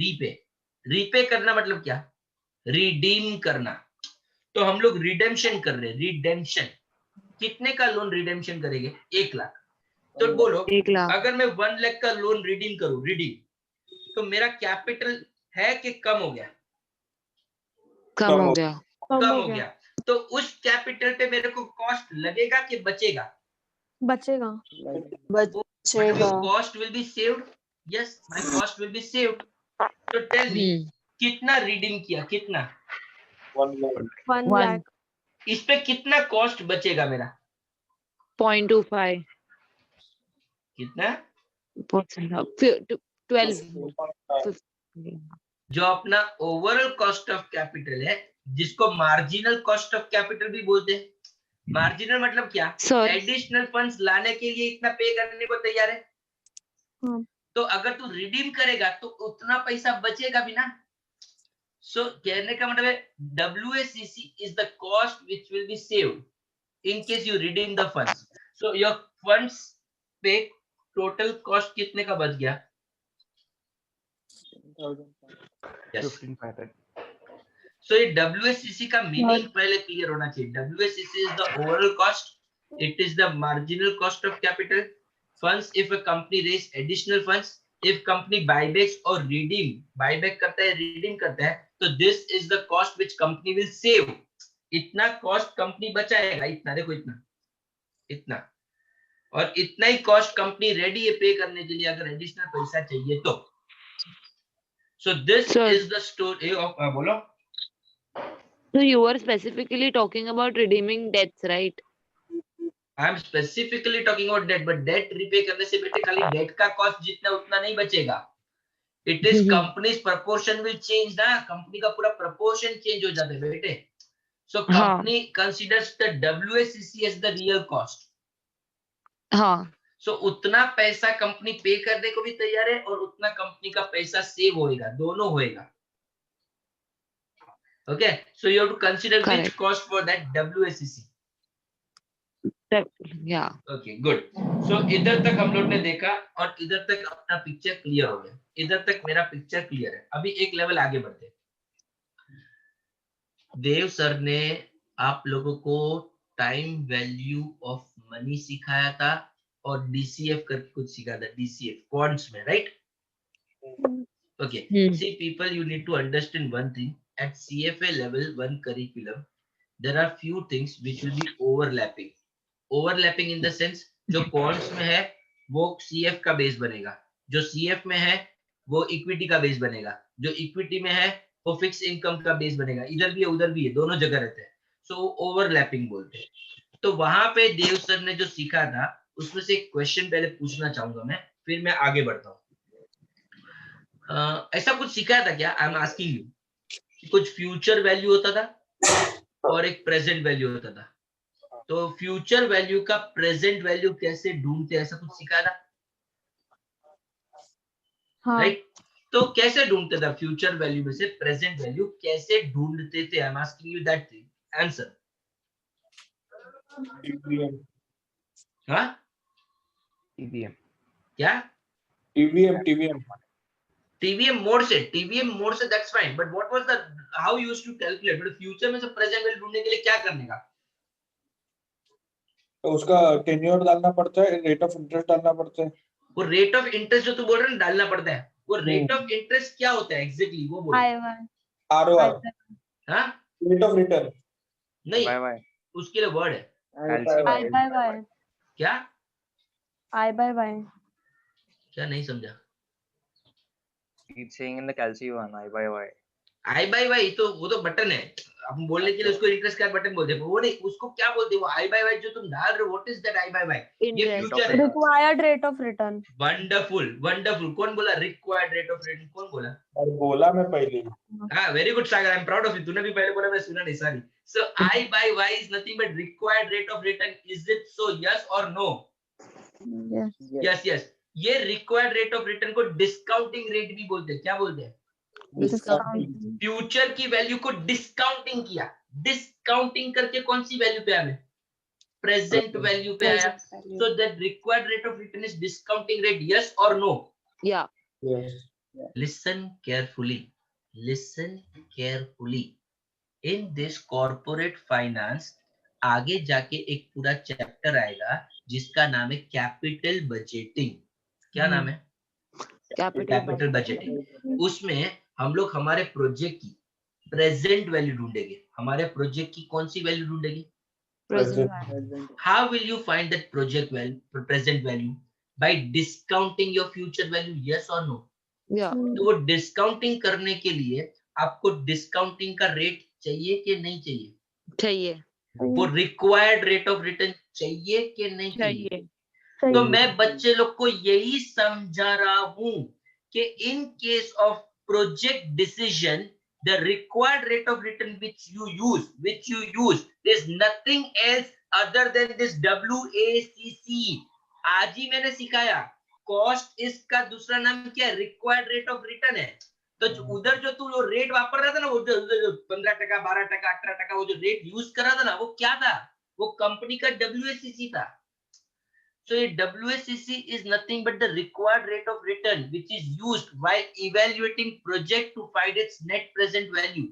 रीपे करना मतलब क्या? रिडीम करना। तो हम लोग रिडेम्पशन कर रहे हैं, रिडेम्पशन। कितने का लोन रिडेम्पशन करेंगे? 1 लाख। तो बोलो 1 लाख। अगर मैं 1 लाख का लोन रिडीम करूं, तो मेरा कैपिटल है कि कम हो गया? कम हो गया। कम हो गया। तो उस कैपिटल पे मेरे को कॉस्ट लगेगा कि बचेगा? बचेगा। Cost will be saved. Yes, my cost will be saved. तो टेल मी कितना रिडीम किया? कितना? 1 लाख। इस पे कितना कॉस्ट बचेगा मेरा? 0.25। कितना? 12। जो अपना ओवरऑल कॉस्ट ऑफ कैपिटल है, जिसको मार्जिनल कॉस्ट ऑफ कैपिटल भी बोलते हैं। मार्जिनल मतलब क्या? एडिशनल फंड्स लाने के लिए इतना पे करने को तैयार है। तो अगर तू रिडीम करेगा तो उतना पैसा बचेगा भी ना। सो कहने का मतलब है WACC is the cost which will be saved in case you redeem the funds. So your funds पे टोटल कॉस्ट कितने का बच गया? 15,500. So ये WACC का मीनिंग पहले क्लियर होना चाहिए। WACC is the overall cost. It is the marginal cost of capital. Funds if a company raise additional funds. If company buybacks or buyback करता है, redeem करता है, तो this is the cost which company will save. इतना cost company बचाएगा, इतना देखो, इतना और इतना ही कॉस्ट कंपनी रेडी है पे करने के लिए अगर एडिशनल पैसा चाहिए तो। So this is the story of बोलो। So you were specifically talking about redeeming debts, right? I am specifically talking about debt, but debt repay करने से बेटे खाली debt का cost जितना उतना नहीं बचेगा। It is company's proportion will change ना, कंपनी का पूरा proportion change हो जाता है बेटे। So हाँ company considers the WACC as the real cost. हाँ So उतना पैसा कंपनी पे करने को भी तैयार है और उतना कंपनी का पैसा सेव होएगा, दोनों होएगा. Okay, so you have to consider which Correct. cost for that WACC. yeah Okay, good. So इधर तक हम लोग ने देखा और इधर तक अपना पिक्चर क्लियर हो गया. इधर तक मेरा पिक्चर क्लियर है. अभी एक लेवल आगे बढ़ते हैं. देव सर ने आप लोगों को टाइम वैल्यू ऑफ मनी सिखाया था और DCF करके कुछ सिखाया था. DCF क्वांट्स में, right? Okay. See, people, you need to understand one thing. At CFA level 1 curriculum, there are few things which will be overlapping. Overlapping in the sense, जो quants में है, वो CF का बेस बनेगा. जो CF में है, वो इक्विटी का बेस बनेगा. जो इक्विटी में है, वो फिक्स इनकम का बेस बनेगा. इधर भी है, उधर भी है, दोनों जगह रहते हैं. So ओवरलैपिंग बोलते हैं. तो वहां पे देव सर ने जो सीखा था, उसमें से एक क्वेश्चन पहले पूछना चाहूंगा मैं, फिर मैं आगे बढ़ता हूँ. ऐसा कुछ सिखाया था क्या? आई एम आस्किंग यू. कुछ फ्यूचर वैल्यू होता था और एक प्रेजेंट वैल्यू होता था. तो फ्यूचर वैल्यू का प्रेजेंट वैल्यू कैसे ढूंढते, ऐसा कुछ सिखाया था, हाँ. राइट? तो कैसे ढूंढते थे फ्यूचर वैल्यू में से प्रेजेंट वैल्यू कैसे ढूंढते थे? I am asking you that thing. Answer. हाँ, TVM. क्या? TVM मोड से that's fine, but what was the how you used to calculate? But future में से प्रेजेंट वैल्यू ढूंढने के लिए क्या करने का? तो उसका टेन्योर डालना पड़ता है, रेट ऑफ इंटरेस्ट डालना पड़ता है. वो रेट ऑफ इंटरेस्ट जो तू बोल रहा है ना, डालना पड़ता है. वो रेट ऑफ इंटरेस्ट क्या होता है एग्जैक्टली, वो बोल. ROR, हाँ, रेट ऑफ रिटर्न. नहीं, उसके लिए वर्ड है. I/Y. क्या? I/Y. क्या नहीं समझा? It's saying in the Calci one, I/Y. I/Y तो वो तो बटन है. हम बोलने के लिए उसको इंटरेस्ट का बटन बोलते हैं. वो नहीं, उसको क्या बोलते हैं? वो I/Y जो तुम डाल रहे हो, व्हाट इज दैट I/Y? ये फ्यूचर है. Required rate of return. Wonderful, wonderful. कौन बोला रिक्वायर्ड रेट ऑफ रिटर्न? कौन बोला? और बोला मैं पहले. हाँ, very good Sagar, I am proud of you. तूने भी पहले बोला, मैं सुना नहीं, sorry. So I/Y is nothing but required rate of return. Is it so? Yes or no? Yes. Yes. ये रिक्वायर्ड रेट ऑफ रिटर्न को डिस्काउंटिंग रेट भी बोलते हैं. क्या बोलते हैं? Discount. फ्यूचर की वैल्यू को डिस्काउंटिंग किया. डिस्काउंटिंग करके कौन सी वैल्यू पे आया? प्रेजेंट वैल्यू पे आया. So that required rate of return is discounting rate. Yes और no? yeah Listen carefully. In this corporate finance, आगे जाके एक पूरा चैप्टर आएगा जिसका नाम है कैपिटल बजटिंग. क्या नाम है? Capital budgeting. उसमें हम लोग हमारे प्रोजेक्ट की प्रेजेंट वैल्यू ढूंढेंगे. हमारे प्रोजेक्ट की कौन सी वैल्यू ढूंढेंगे? present How will you find that project value, present value? By discounting your future value. Yes or no? yeah तो वो डिस्काउंटिंग करने के लिए आपको डिस्काउंटिंग का रेट चाहिए कि नहीं चाहिए? चाहिए वो रिक्वायर्ड रेट ऑफ रिटर्न चाहिए कि नहीं चाहिए? चाहिए तो मैं बच्चे लोग को यही समझा रहा हूं कि in case of project decision, the required rate of return which you use is nothing else other than this WACC. आज ही मैंने सिखाया. कॉस्ट इसका दूसरा नाम क्या है? रिक्वायर्ड रेट ऑफ रिटर्न है. तो उधर जो तू वो रेट वापर रहा था ना, वो जो 15%, 12%, 18%, वो जो रेट यूज कर रहा था ना, वो क्या था? वो कंपनी का WACC था. So a WACC is nothing but the required rate of return which is used while evaluating project to find its net present value.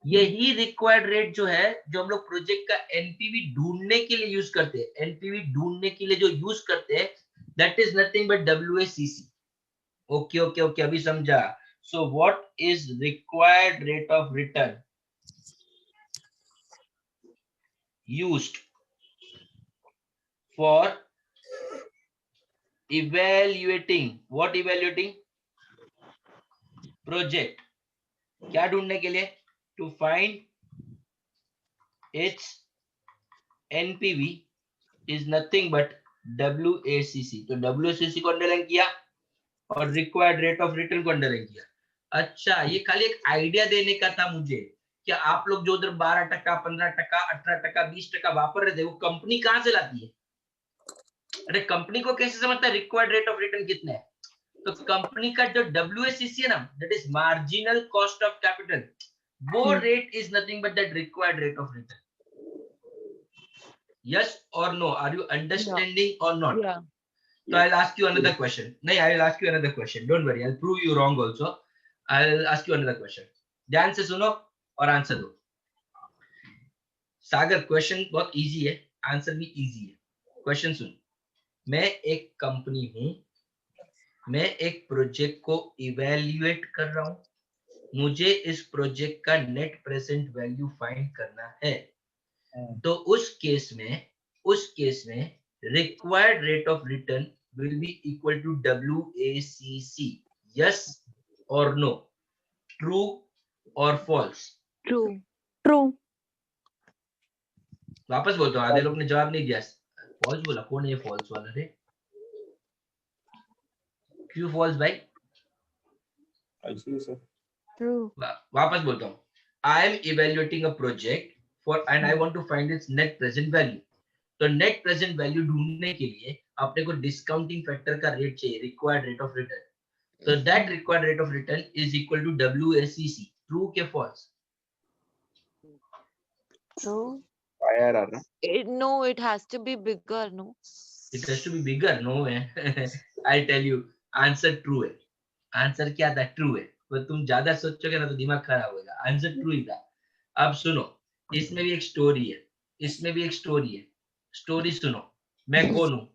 यही रिक्वायर्ड रेट जो है, जो हम लोग प्रोजेक्ट का एनपीवी ढूंढने के लिए यूज करते हैं, एनपीवी ढूंढने के लिए जो यूज करते हैं, that is nothing but WACC. Okay, अभी समझा. So what is required rate of return used for evaluating project. क्या ढूंढने के लिए? to find its NPV is nothing but WACC. तो WACC को अंडरलाइन किया और रिक्वायर्ड रेट ऑफ रिटर्न को अंडरलाइन किया. अच्छा, ये खाली एक आइडिया देने का था मुझे कि आप लोग जो उधर 12%, 15%, 18%, 20% वापर रहे थे, वो कंपनी कहां से लाती है? अरे कंपनी को कैसे समझता है रिक्वायर्ड रेट ऑफ रिटर्न कितना है? तो कंपनी का जो WACC है ना, that is marginal cost of capital, वो rate is nothing but that required rate of return. Yes or no? Are you understanding or not? Yeah. So I'll ask you another question. No, I'll ask you another question. Don't worry, I'll prove you wrong also. I'll ask you another question. ध्यान से सुनो और answer दो. सागर, question बहुत easy है, answer भी easy है. Question सुन. मैं एक कंपनी हूं, मैं एक प्रोजेक्ट को इवेल्युएट कर रहा हूं, मुझे इस प्रोजेक्ट का नेट प्रेजेंट वैल्यू फाइंड करना है. तो उस केस में required rate of return will be equal to WACC. Yes or no? True or false? True. True. वापस बोलता हूँ, आधे लोग ने जवाब नहीं दिया. फॉल्स बोला. कौन है ये फॉल्स वाला रे? क्यों फॉल्स भाई? True. वापस बोलता हूँ. I am evaluating a project and I want to find its net present value. तो नेट प्रेजेंट वैल्यू ढूंढने के लिए अपने को डिस्काउंटिंग फैक्टर का रेट चाहिए, रिक्वायर्ड रेट ऑफ रिटर्न. तो that required rate of return is equal to WACC. True के false? True. No, it has to be bigger, no? It has to be bigger. No है. I tell you, answer true है. Answer क्या था? True है. तो तुम ज्यादा सोचोगे ना तो दिमाग खराब होगा. आंसर ट्रू ही था. अब सुनो, इसमें भी एक स्टोरी है, इसमें भी एक स्टोरी है. स्टोरी सुनो. मैं कौन हूं?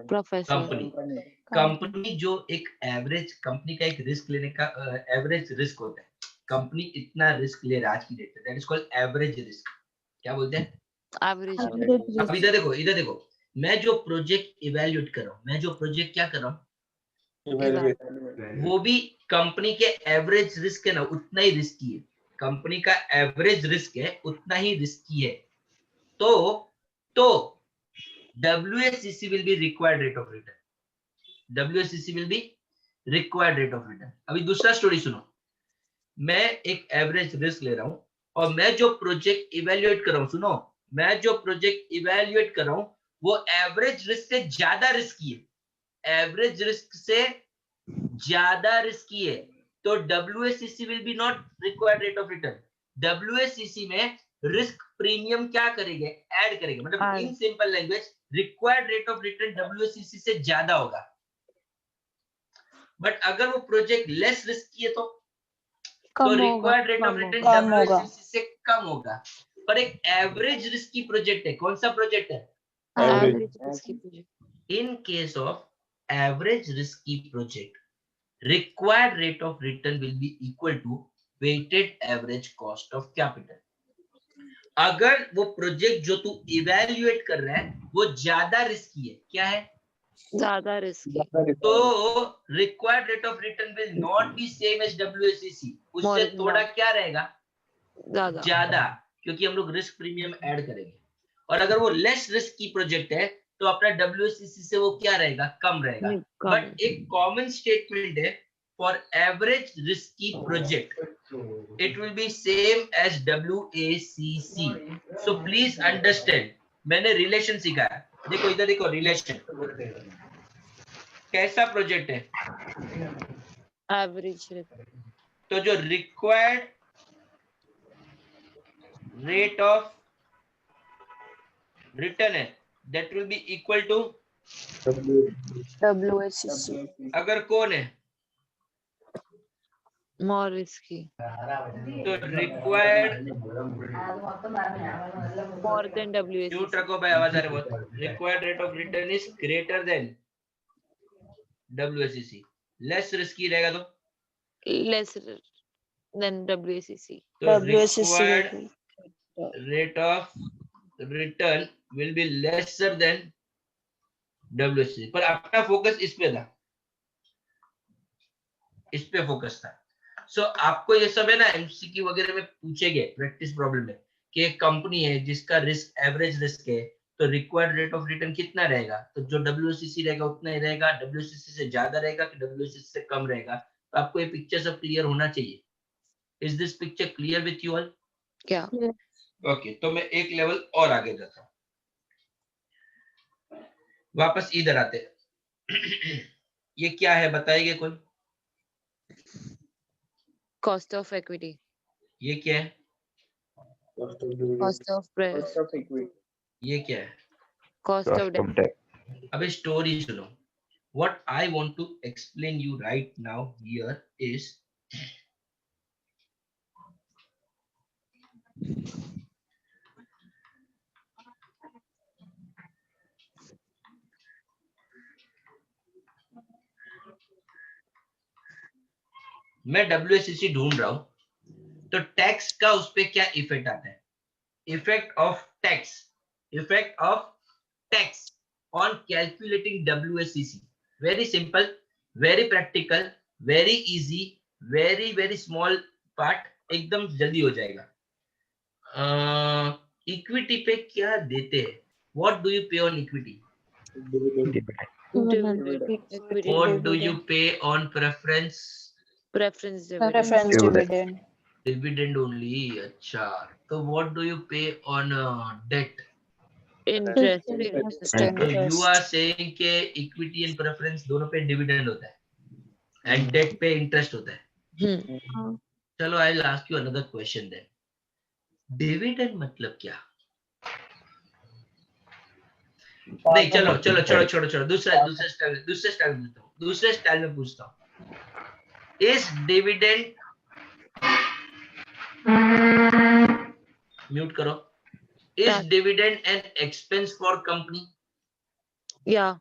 Professor. कंपनी जो एक एवरेज, कंपनी का एक रिस्क लेने का एवरेज रिस्क होता है. कंपनी इतना रिस्क ले रहा है आज की डेट में, that is called average risk. क्या बोलते हैं? Average. अब इधर देखो, मैं जो प्रोजेक्ट इवेल्युएट कर रहा हूँ, मैं जो प्रोजेक्ट क्या कर रहा हूँ, वो भी कंपनी के एवरेज रिस्क है ना, उतना ही रिस्की है. कंपनी का एवरेज रिस्क है, उतना ही रिस्की है. तो WACC will be required rate of return. WACC will be required rate of return. अभी दूसरा स्टोरी सुनो. मैं एक एवरेज रिस्क ले रहा हूं और मैं जो प्रोजेक्ट इवेल्युएट कर रहा हूं, सुनो, मैं जो प्रोजेक्ट इवेल्युएट कर रहा हूं वो एवरेज रिस्क से ज्यादा रिस्की है. एवरेज रिस्क से ज्यादा रिस्की है. तो WACC will be not required rate of return. WACC में रिस्क प्रीमियम क्या करेंगे? ऐड करेंगे. मतलब in simple language, required rate of return WACC से ज्यादा होगा. बट अगर वो प्रोजेक्ट लेस रिस्की है तो required rate of return WACC से कम होगा. पर एक एवरेज रिस्की प्रोजेक्ट है. कौन सा प्रोजेक्ट है? Average risky project. In case of average risky project, required rate of return will be equal to weighted average cost of capital. अगर वो प्रोजेक्ट जो तू इवेल्युएट कर रहा है वो ज्यादा रिस्की है, क्या है? ज्यादा risky. तो required rate of return will not be same as WACC. उससे थोड़ा क्या रहेगा? ज्यादा, क्योंकि हम लोग रिस्क प्रीमियम ऐड करेंगे. और अगर वो लेस रिस्की प्रोजेक्ट है तो अपना WACC से वो क्या रहेगा? कम रहेगा. बट एक कॉमन स्टेटमेंट है, for average risky project it will be same as WACC. So please understand, मैंने रिलेशन सीखा है. देखो इधर देखो, रिलेशन कैसा प्रोजेक्ट है? Average. तो जो रिक्वायर्ड रेट ऑफ रिटर्न है that will be equal to WACC. अगर कौन है More risky. तो required More than WACC. Mute रखो भाई, आवाज आ रही है बहुत. Required rate of return is greater then WACC. Less risky रहेगा तो Less than WACC. Required rate of return will be lesser than WACC. पर अपना फोकस इस पे था, इस पे फोकस था. सो आपको ये सब है ना MCQ वगैरह में पूछेंगे प्रैक्टिस प्रॉब्लम में कि एक कंपनी है जिसका रिस्क एवरेज रिस्क है, तो रिक्वायर्ड रेट ऑफ रिटर्न कितना रहेगा? तो जो WACC रहेगा उतना ही रहेगा. WACC से ज्यादा रहेगा कि WACC से कम रहेगा? तो आपको ये पिक्चर सब क्लियर होना चाहिए. Is this picture clear with you all? क्या? ओके, तो मैं एक लेवल और आगे जाता हूँ, वापस इधर आते हैं। ये क्या है बताइए कोई? Cost of equity. ये क्या है? Cost of dividend. Cost of pref. Cost of equity. ये क्या है? Cost of debt. debt. अब स्टोरी सुनो। What I want to explain you right now here is मैं WSCC ढूंढ रहा हूं, तो टैक्स का उस पे क्या इफेक्ट आता है? Effect of tax on calculating WSCC। Very simple, very practical, very easy, very very small part, एकदम जल्दी हो जाएगा। इक्विटी पे क्या देते हैं? व्हाट डू यू पे on equity? Dividend. Equity. What do you pay on preference? Preference dividend. Preference dividend. Dividend only. अच्छा, तो what do you pay on debt? Interest. Interest. So you are saying कि equity and preference दोनों पे dividend होता है and debt पे interest होता है। चलो, I will ask you another question then. Dividend मतलब क्या? नहीं, चलो चलो छोड़ो छोड़ो छोड़ो, दूसरे स्टाइल में पूछता हूँ। Is dividend, म्यूट करो, is dividend an expense for company? Yeah.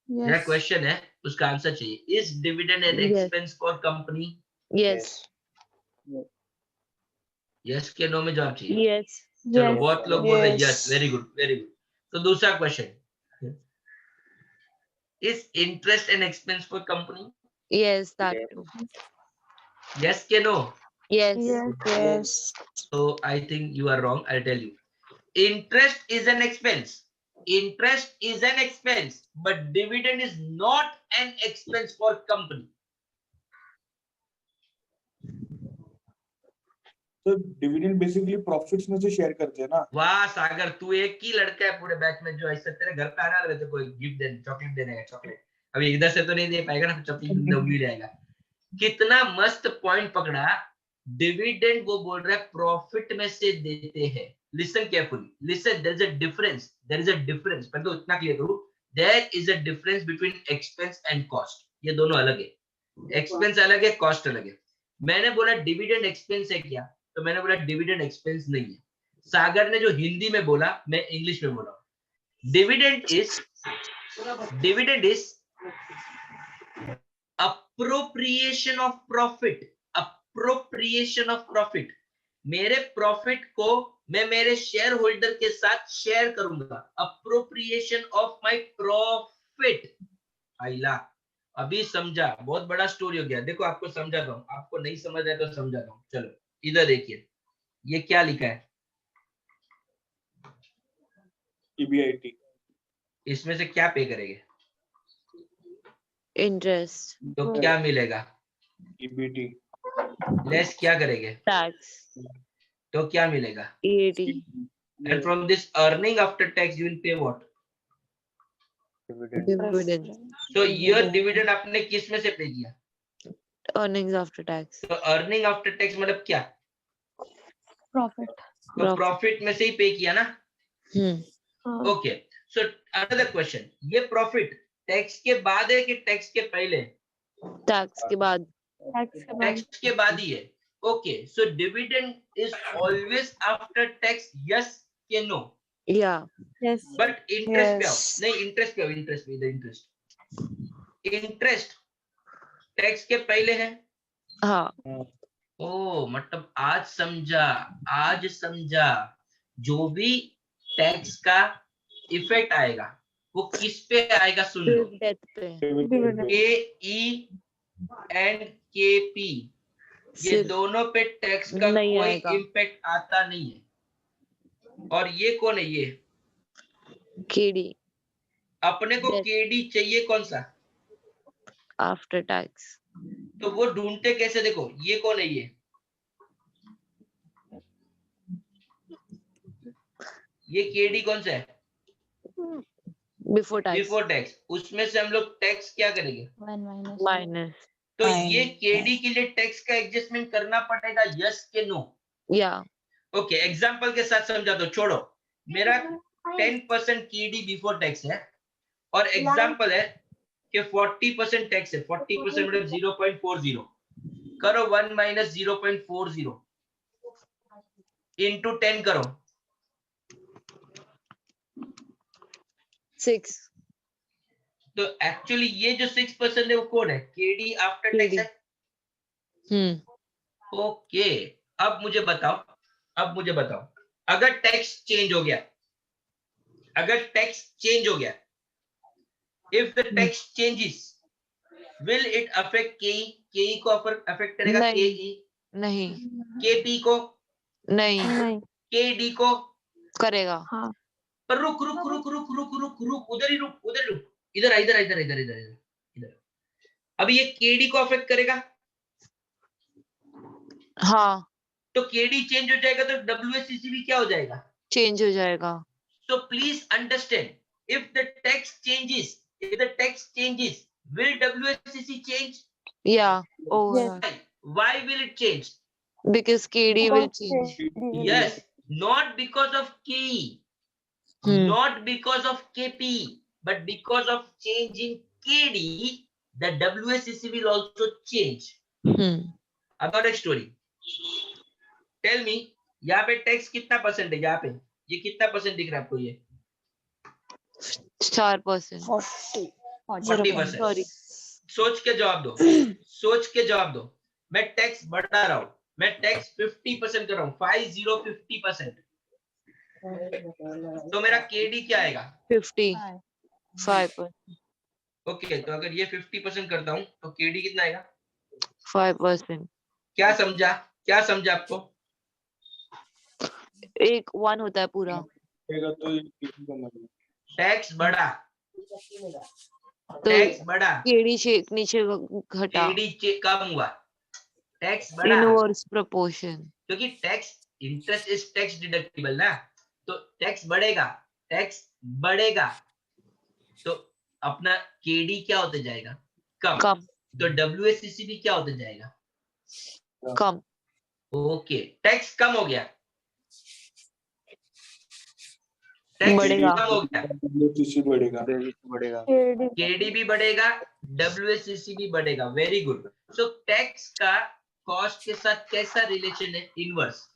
मेरा Yes. क्वेश्चन है, उसका आंसर चाहिए। Is dividend an Yes. expense for company? Yes. Yes के नो में जवाब चाहिए। Yes. चलो, Yes. बहुत लोग बोल रहे हैं Yes. Yes, very good very good. तो दूसरा question, is interest an expense for company? Yes. That too. Yes के no? Yes. Yes. So I think you are wrong. I'll tell you. Interest is an expense. Interest is an expense, but dividend is not an expense for company. तो dividend basically profits में से share करते हैं ना। वाह सागर, तू एक ही लड़का है पूरे बैच में जो ऐसे तेरे घर पे आना लगे तो कोई गिफ्ट देने, चॉकलेट देने का। चॉकलेट अभी इधर से तो नहीं दे पाएगा ना, चॉकलेट मिल जाएगा। कितना मस्त पॉइंट पकड़ा। डिविडेंड वो बोल रहा है प्रॉफिट में से देते हैं। Listen carefully, listen, there is a difference, पर तो इतना क्लियर करूं, there is a difference between expense and cost. ये दोनों अलग है, एक्सपेंस अलग है, कॉस्ट अलग है। मैंने बोला डिविडेंड एक्सपेंस है क्या, तो मैंने बोला डिविडेंड एक्सपेंस नहीं है। सागर ने जो हिंदी में बोला, मैं इंग्लिश में बोला। Dividend is appropriation of profit। मेरे प्रॉफिट को मैं मेरे शेयर होल्डर के साथ शेयर करूंगा। Appropriation of my profit. आइला, अभी समझा? बहुत बड़ा स्टोरी हो गया। देखो, आपको समझाता हूँ, आपको नहीं समझ आया तो समझाता हूँ। चलो इधर देखिए, ये क्या लिखा है? EBIT। इसमें से क्या पे करेंगे? Interest. तो क्या मिलेगा? EBT। लेस क्या करेंगे? Tax. तो क्या मिलेगा? EAT. And from this earning after tax you will pay what? Dividend. So your dividend आपने किस में से पे किया? Earnings after tax. तो earning after tax मतलब क्या? Profit. तो प्रॉफिट में से ही पे किया ना? ओके, सो अनदर क्वेश्चन, ये प्रॉफिट टैक्स के बाद है कि टैक्स के पहले? Tax के बाद. टैक्स के बाद ही है। Okay, so dividend is always after tax, yes के no? Yeah. Yes. But interest पे आओ, Yes. नहीं इंटरेस्ट पे आओ, इंटरेस्ट टैक्स के पहले है। हाँ. ओ मतलब आज समझा। जो भी टैक्स का इफेक्ट आएगा वो किस पे आएगा? सुन लो, Death पे. KE एंड KP, ये सिर्फ दोनों पे टैक्स का नहीं कोई आएगा। इम्पैक्ट आता नहीं है। और ये कौन है? ये KD. अपने को Yes. KD चाहिए कौन सा? After tax. तो वो ढूंढते कैसे? देखो ये कौन है? ये ये केडी कौन सा है? Before tax before tax. उसमें से हम लोग टैक्स क्या करेंगे? माइनस तो ये केडी के लिए टैक्स का एडजस्टमेंट करना पड़ेगा, यस के नो? या ओके, एग्जांपल के साथ समझा दो, छोड़ो। मेरा 10% केडी बिफोर टैक्स है और एग्जांपल है कि 40% टैक्स है। 40% मतलब 0.40 करो, 1 माइनस 0.40 इंटू 10 करो, 6 तो एक्चुअली ये जो 6% है वो कौन है? केडी आफ्टर टैक्स है। ओके, अब मुझे बताओ, अगर टैक्स चेंज हो गया, if the tax changes, will it affect केई? केई को अफेक्ट करेगा? नहीं। केई, नहीं केपी को, नहीं केडी को? करेगा। पर रुक, उधर ही रुक, इधर। अब ये केडी को अफेक्ट करेगा, हाँ तो केडी चेंज हो जाएगा तो डब्ल्यूएससीसी भी क्या हो जाएगा? चेंज हो जाएगा। So please understand, if the tax changes, will WSCC change? या over Why will it change? because KD will change. Yes, not because of KE, not because of KP, but because of change in KD, the WSCC will also change. About a story. Tell me, यहाँ पे tax कितना percent है? यहाँ पे ये कितना percent दिख रहा है आपको? ये 4%. 40%। Sorry. सोच के जवाब दो। मैं टैक्स बढ़ा रहा हूँ, मैं टैक्स 50% कर रहा हूँ, 50%। तो मेरा केडी क्या आएगा? 55%. ओके, तो अगर ये 50% करता हूँ तो केडी कितना आएगा? 5%. क्या समझा आपको? एक 1 होता है पूरा। टैक्स बढ़ा, तो केडी नीचे घटा, केडी कम हुआ, टैक्स बढ़ा, इनवर्स प्रोपोर्शन। क्योंकि tax interest is tax deductible ना, तो टैक्स बढ़ेगा तो अपना केडी क्या होते जाएगा? कम। तो डब्ल्यूएससीसी भी क्या होते जाएगा? कम। ओके, टैक्स कम हो गया, बढ़ेगा, कम हो गया, बढ़ेगा, केडी भी बढ़ेगा, डब्ल्यूएससीसी भी बढ़ेगा। Very good. सो टैक्स का कॉस्ट के साथ कैसा रिलेशन है? इनवर्स।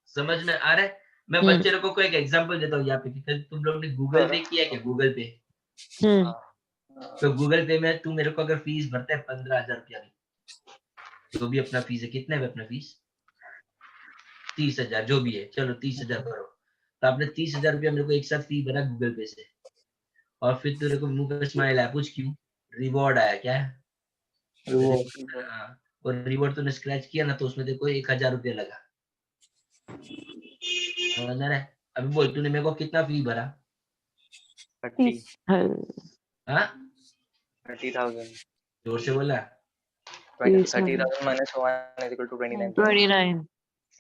समझ में आ रहा है? मैं बच्चे लोगों को एक एग्जांपल देता हूँ यहाँ पे। तुम लोग ने गूगल पे किया क्या? गूगल पे, तो गूगल पे में तू मेरे को अगर फीस भरता है 15,000 रुपया की, जो भी अपना फीस है, कितना है अपना फीस? 30,000 जो भी है, चलो 30,000 भरो। तो आपने 30,000 रुपया मेरे को एक साथ फी भरा गूगल पे से, और फिर तेरे को मुंह पे स्माइल आया, पूछ क्यों? रिवॉर्ड आया क्या? और रिवॉर्ड तूने स्क्रैच किया ना, तो उसमें देखो 1,000 रुपया लगा। अभी बोल, तूने मेरे को कितना फी भरा? 30,000। जोर से बोला। 30,000 minus 1 is equal to 29,000. 29.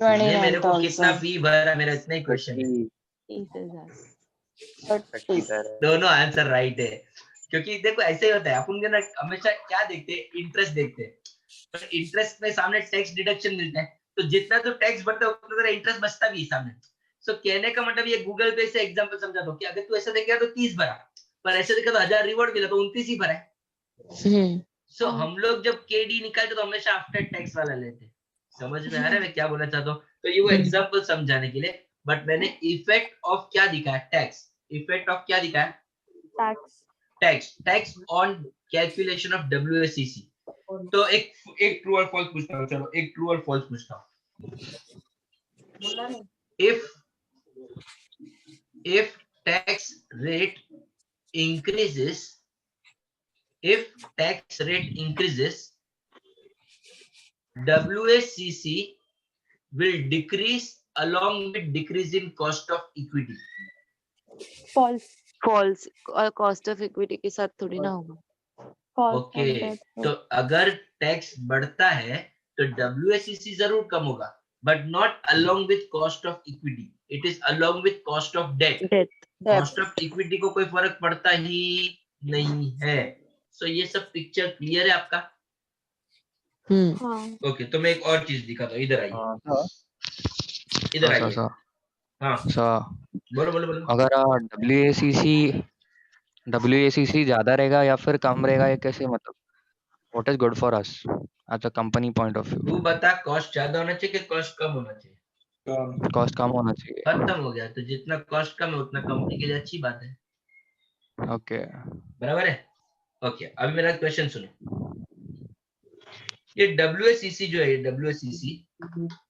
मेरे को कितना फी भरा? मेरा इतना ही क्वेश्चन है। 30,000। दोनों आंसर राइट है, क्योंकि देखो ऐसे ही होता है, अपन ना हमेशा क्या देखते हैं? इंटरेस्ट देखते हैं। तो इंटरेस्ट में सामने टैक्स डिडक्शन मिलता है, तो जितना तो टैक्स बढ़ता है उतना तेरा इंटरेस्ट बचता भी है सामने। सो कहने का मतलब ये गूगल पे से एग्जांपल समझा दो कि अगर तू ऐसा देखेगा तो 30 भरा, पर ऐसे देखा तो 1,000 रिवॉर्ड मिला तो 29 ही भरा है। सो हम लोग जब केडी निकालते तो हमेशा आफ्टर टैक्स वाला लेते। समझ में आ रहा है मैं क्या बोलना चाहता हूँ? तो ये वो एग्जांपल समझाने के लिए, बट मैंने इफेक्ट ऑफ क्या दिखाया? टैक्स। इफेक्ट ऑफ क्या दिखाया? Tax on calculation of WSCC. तो एक ट्रू और फॉल्स पूछता हूँ, चलो एक ट्रू और फॉल्स पूछता हूँ। if tax rate increases, WSCC will decrease along with decrease in cost of equity. False. और कॉस्ट ऑफ इक्विटी के साथ थोड़ी ना होगा। ओके, तो अगर टैक्स बढ़ता है तो WSCC जरूर कम होगा, but not along with cost of equity. It is along with cost of debt. Debt. Cost of equity को कोई फर्क पड़ता ही नहीं है. सो ये सब पिक्चर क्लियर है आपका? हाँ. ओके, तो मैं एक और चीज दिखाता हूँ. इधर आइए, इधर सर आइए. सर हाँ सर बोलो बोलो बोलो. अगर WACC ज्यादा रहेगा या फिर कम रहेगा, ये कैसे, मतलब what is good for us as a company point of तू व्यू? बता, कॉस्ट ज्यादा होना चाहिए कि कॉस्ट कम होना चाहिए? कॉस्ट कम होना चाहिए. खत्म हो गया. तो जितना कॉस्ट कम है उतना कंपनी के लिए अच्छी बात है. ओके. बराबर है. ओके, अभी मेरा क्वेश्चन सुनो. ये WACC जो है, WACC,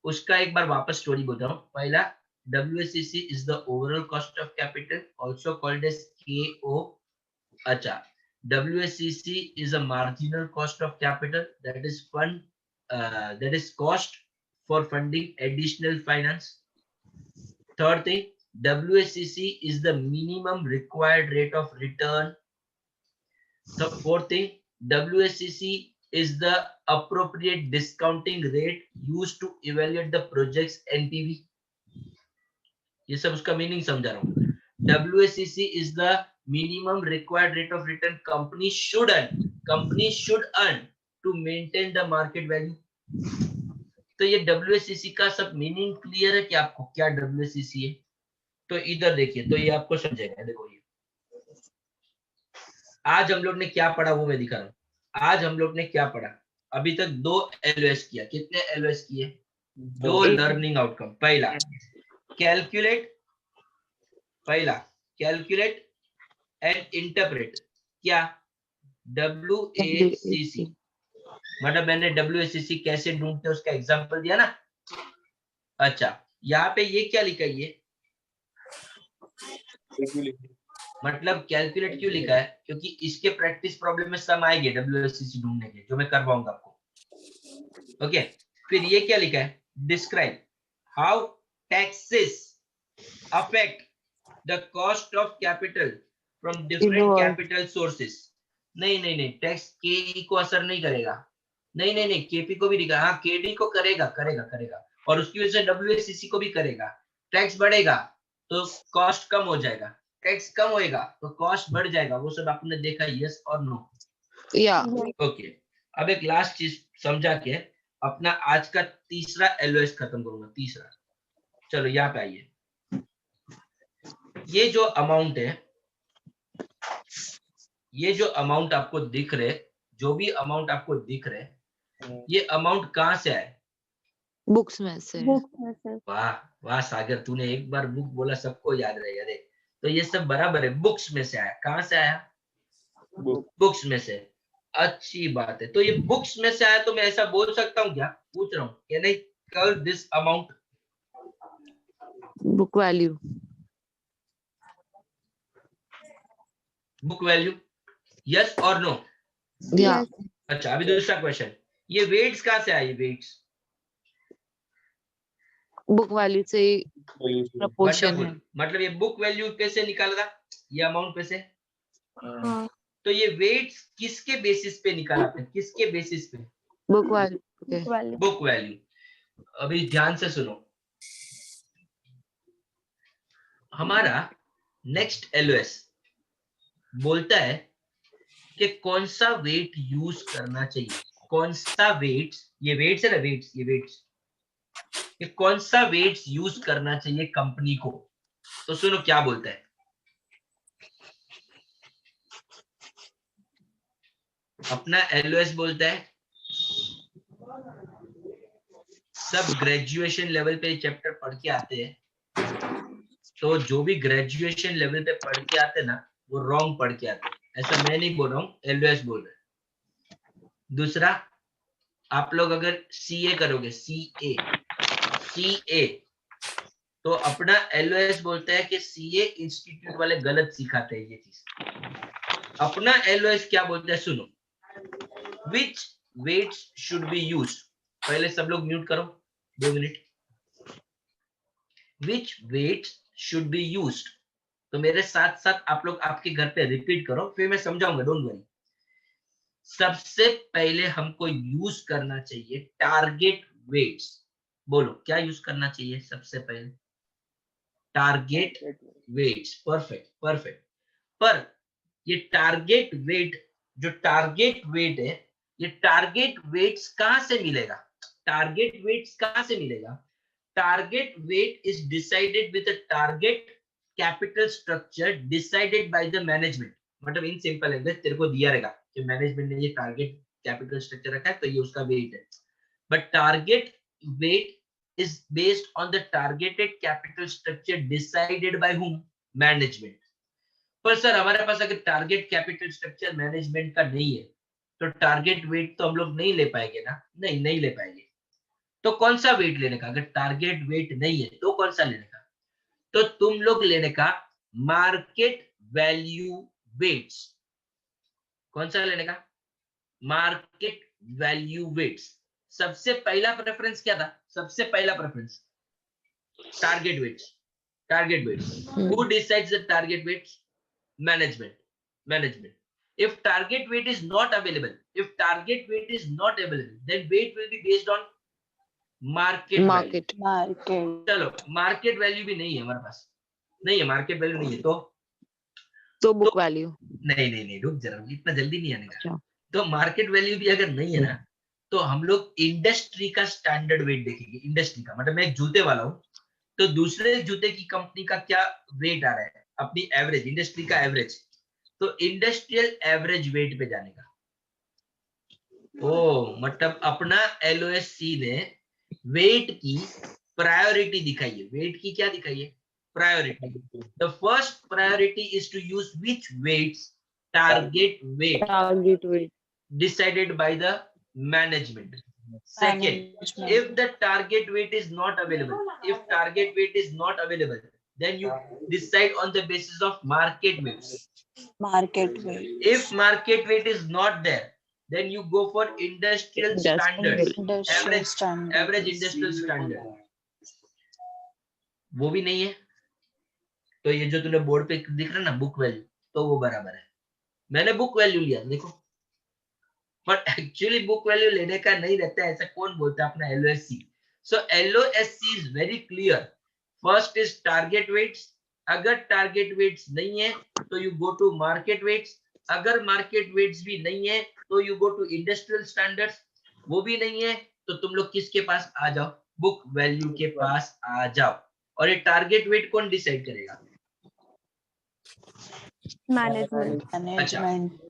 उसका एक बार वापस स्टोरी बोल रहा हूँ. पहला, WACC is the overall cost of capital, also called as KO. अच्छा, WACC is a marginal cost of capital, that is cost for funding additional finance. Third thing, WACC is the minimum required rate of return. The fourth thing, WACC is the appropriate discounting rate used to evaluate the project's NPV. ये सब उसका meaning समझा रहा हूँ. WACC is the minimum required rate of return company should earn to maintain the market value. तो ये WACC का सब मीनिंग क्लियर है कि आपको क्या WACC है? तो इधर देखिए, तो ये आपको समझेगा. देखो, ये आज हम लोग ने क्या पढ़ा वो मैं दिखा रहा हूँ. आज हम लोग ने क्या पढ़ा? अभी तक 2 LOS किया. कितने LOS किए? 2 लर्निंग आउटकम. पहला कैलकुलेट एंड इंटरप्रेट. क्या? WACC. मतलब मैंने WACC कैसे ढूंढते उसका एग्जांपल दिया ना. अच्छा, यहाँ पे ये क्या लिखा है? ये मतलब कैलकुलेट क्यों लिखा है? क्योंकि इसके प्रैक्टिस प्रॉब्लम में सम आएंगे WACC ढूंढने के, जो मैं करवाऊंगा आपको. ओके, फिर ये क्या लिखा है? Describe how taxes affect the cost of capital from different capital sources. नहीं, टैक्स KE को असर नहीं करेगा. नहीं, KP को भी दिखा. हाँ, KD को करेगा और उसकी वजह से WACC को भी करेगा. टैक्स बढ़ेगा तो कॉस्ट कम हो जाएगा, टैक्स कम होएगा तो कॉस्ट बढ़ जाएगा. वो सब आपने देखा, यस और नो? या. ओके, अब एक लास्ट चीज समझा के अपना आज का तीसरा LOS खत्म करूंगा. तीसरा, चलो यहाँ पे आइए. ये जो अमाउंट है, ये जो अमाउंट आपको दिख रहे, जो भी अमाउंट आपको दिख रहे, ये अमाउंट कहाँ से आए? बुक्स में से. वाह वाह सागर, तूने एक बार बुक बोला सबको याद रहेगा. देख, तो ये सब बराबर है. बुक्स में से आया. कहाँ से आया? बुक्स में से. अच्छी बात है. तो ये बुक्स में से आया तो मैं ऐसा बोल सकता हूँ क्या? पूछ रहा हूँ. Can I call this amount book value? Book value, yes और नो? या. अच्छा, अभी दूसरा क्वेश्चन. ये वेट्स कहाँ से आए? वेट्स बुक वैल्यू से प्रपोर्शन है. मतलब ये बुक वैल्यू पे से निकाला था, ये अमाउंट पे से. तो ये वेट्स किसके बेसिस पे निकाला था? किसके बेसिस पे? Book value. Book value. अभी ध्यान से सुनो. हमारा नेक्स्ट LOS बोलता है कि कौन सा वेट यूज करना चाहिए. कौन सा वेट्स, ये वेट्स है ना, वेट्स, ये वेट्स, कि कौन सा वेट्स यूज करना चाहिए कंपनी को. तो सुनो क्या बोलता है. अपना LOS बोलता है, सब ग्रेजुएशन लेवल पे चैप्टर पढ़ के आते हैं, तो जो भी ग्रेजुएशन लेवल पे पढ़ के आते हैं ना, वो रॉन्ग पढ़ के आते हैं. ऐसा मैं नहीं बोल रहा हूँ, LOS बोल रहा है. दूसरा, आप लोग अगर CA करोगे, CA, तो अपना LOS बोलता है कि CA इंस्टीट्यूट वाले गलत सिखाते हैं ये चीज. अपना LOS क्या बोलता है? सुनो. Which weights should be used? पहले सब लोग म्यूट करो 2 minute. Which weights should be used? तो मेरे साथ साथ आप लोग आपके घर पे रिपीट करो, फिर मैं समझाऊंगा, डोंट वरी. सबसे पहले हमको यूज करना चाहिए टारगेट वेट्स. बोलो क्या यूज करना चाहिए सबसे पहले? Target weights. Perfect perfect. पर ये टारगेट वेट, जो टारगेट वेट है, ये टारगेट वेट्स कहां से मिलेगा? टारगेट वेट्स कहां से मिलेगा? Target weight is decided with a target capital structure decided by the management. मतलब इन सिंपल लैंग्वेज तेरे को दिया रहेगा कि मैनेजमेंट ने ये टारगेट कैपिटल स्ट्रक्चर रखा है तो ये उसका वेट है। But target weight is based on the targeted capital structure decided by whom? Management। पर सर हमारे पास अगर टारगेट कैपिटल स्ट्रक्चर मैनेजमेंट का नहीं है तो टारगेट वेट तो हम लोग नहीं ले पाएंगे ना। नहीं, नहीं ले पाएंगे। तो कौन सा वेट लेने का? अगर टारगेट वेट नहीं है तो कौन सा लेने का? तो तुम लोग लेने का मार्केट वैल्यू वेट्स। कौन सा लेने का? Market value weights. सबसे पहला प्रेफरेंस क्या था? सबसे पहला preference target weights. Target weights. Who decides the target weights? Management। Management। If target weight is not available, then weight will be based on market value। Market। चलो market value भी नहीं है हमारे पास, नहीं है मार्केट वैल्यू नहीं है तो बुक वैल्यू। नहीं नहीं नहीं, रुक जरा, इतना जल्दी नहीं आने का। अच्छा। तो मार्केट वैल्यू भी अगर नहीं है ना तो हम लोग इंडस्ट्री का स्टैंडर्ड वेट देखेंगे। इंडस्ट्री का मतलब मैं एक जूते वाला हूँ तो दूसरे जूते की कंपनी का क्या वेट आ रहा है, अपनी एवरेज, इंडस्ट्री का एवरेज, तो इंडस्ट्रियल एवरेज वेट पे जाने का। ओ मतलब अपना एलओएससी ने वेट की प्रायोरिटी दिखाई है। वेट की क्या दिखाई है? Priority. The first priority is to use which weights? Target weight target weight. decided by the management। Second, Management। if the target weight is not available, then you decide on the basis of market weights। Market weight। If market weight is not there, then you go for industrial standards। Industrial standard। Average industrial standard वो भी नहीं है तो ये जो तूने board पे दिख रहा है ना बुक वैल्यू, तो वो बराबर है। मैंने बुक वैल्यू लिया देखो, बट एक्चुअली बुक वैल्यू लेने का नहीं रहता है, ऐसा कौन बोलता है अपना LOSC. So LOSC is very clear. First is target weights. अगर टारगेट वेट्स नहीं है तो you go to market weights. अगर मार्केट वेट्स भी नहीं है तो you go to industrial standards. वो भी नहीं है तो तुम लोग किसके पास आ जाओ? बुक वैल्यू के पास आ जाओ। और ये टारगेट वेट कौन डिसाइड करेगा? मैनेजमेंट। अच्छा, Management।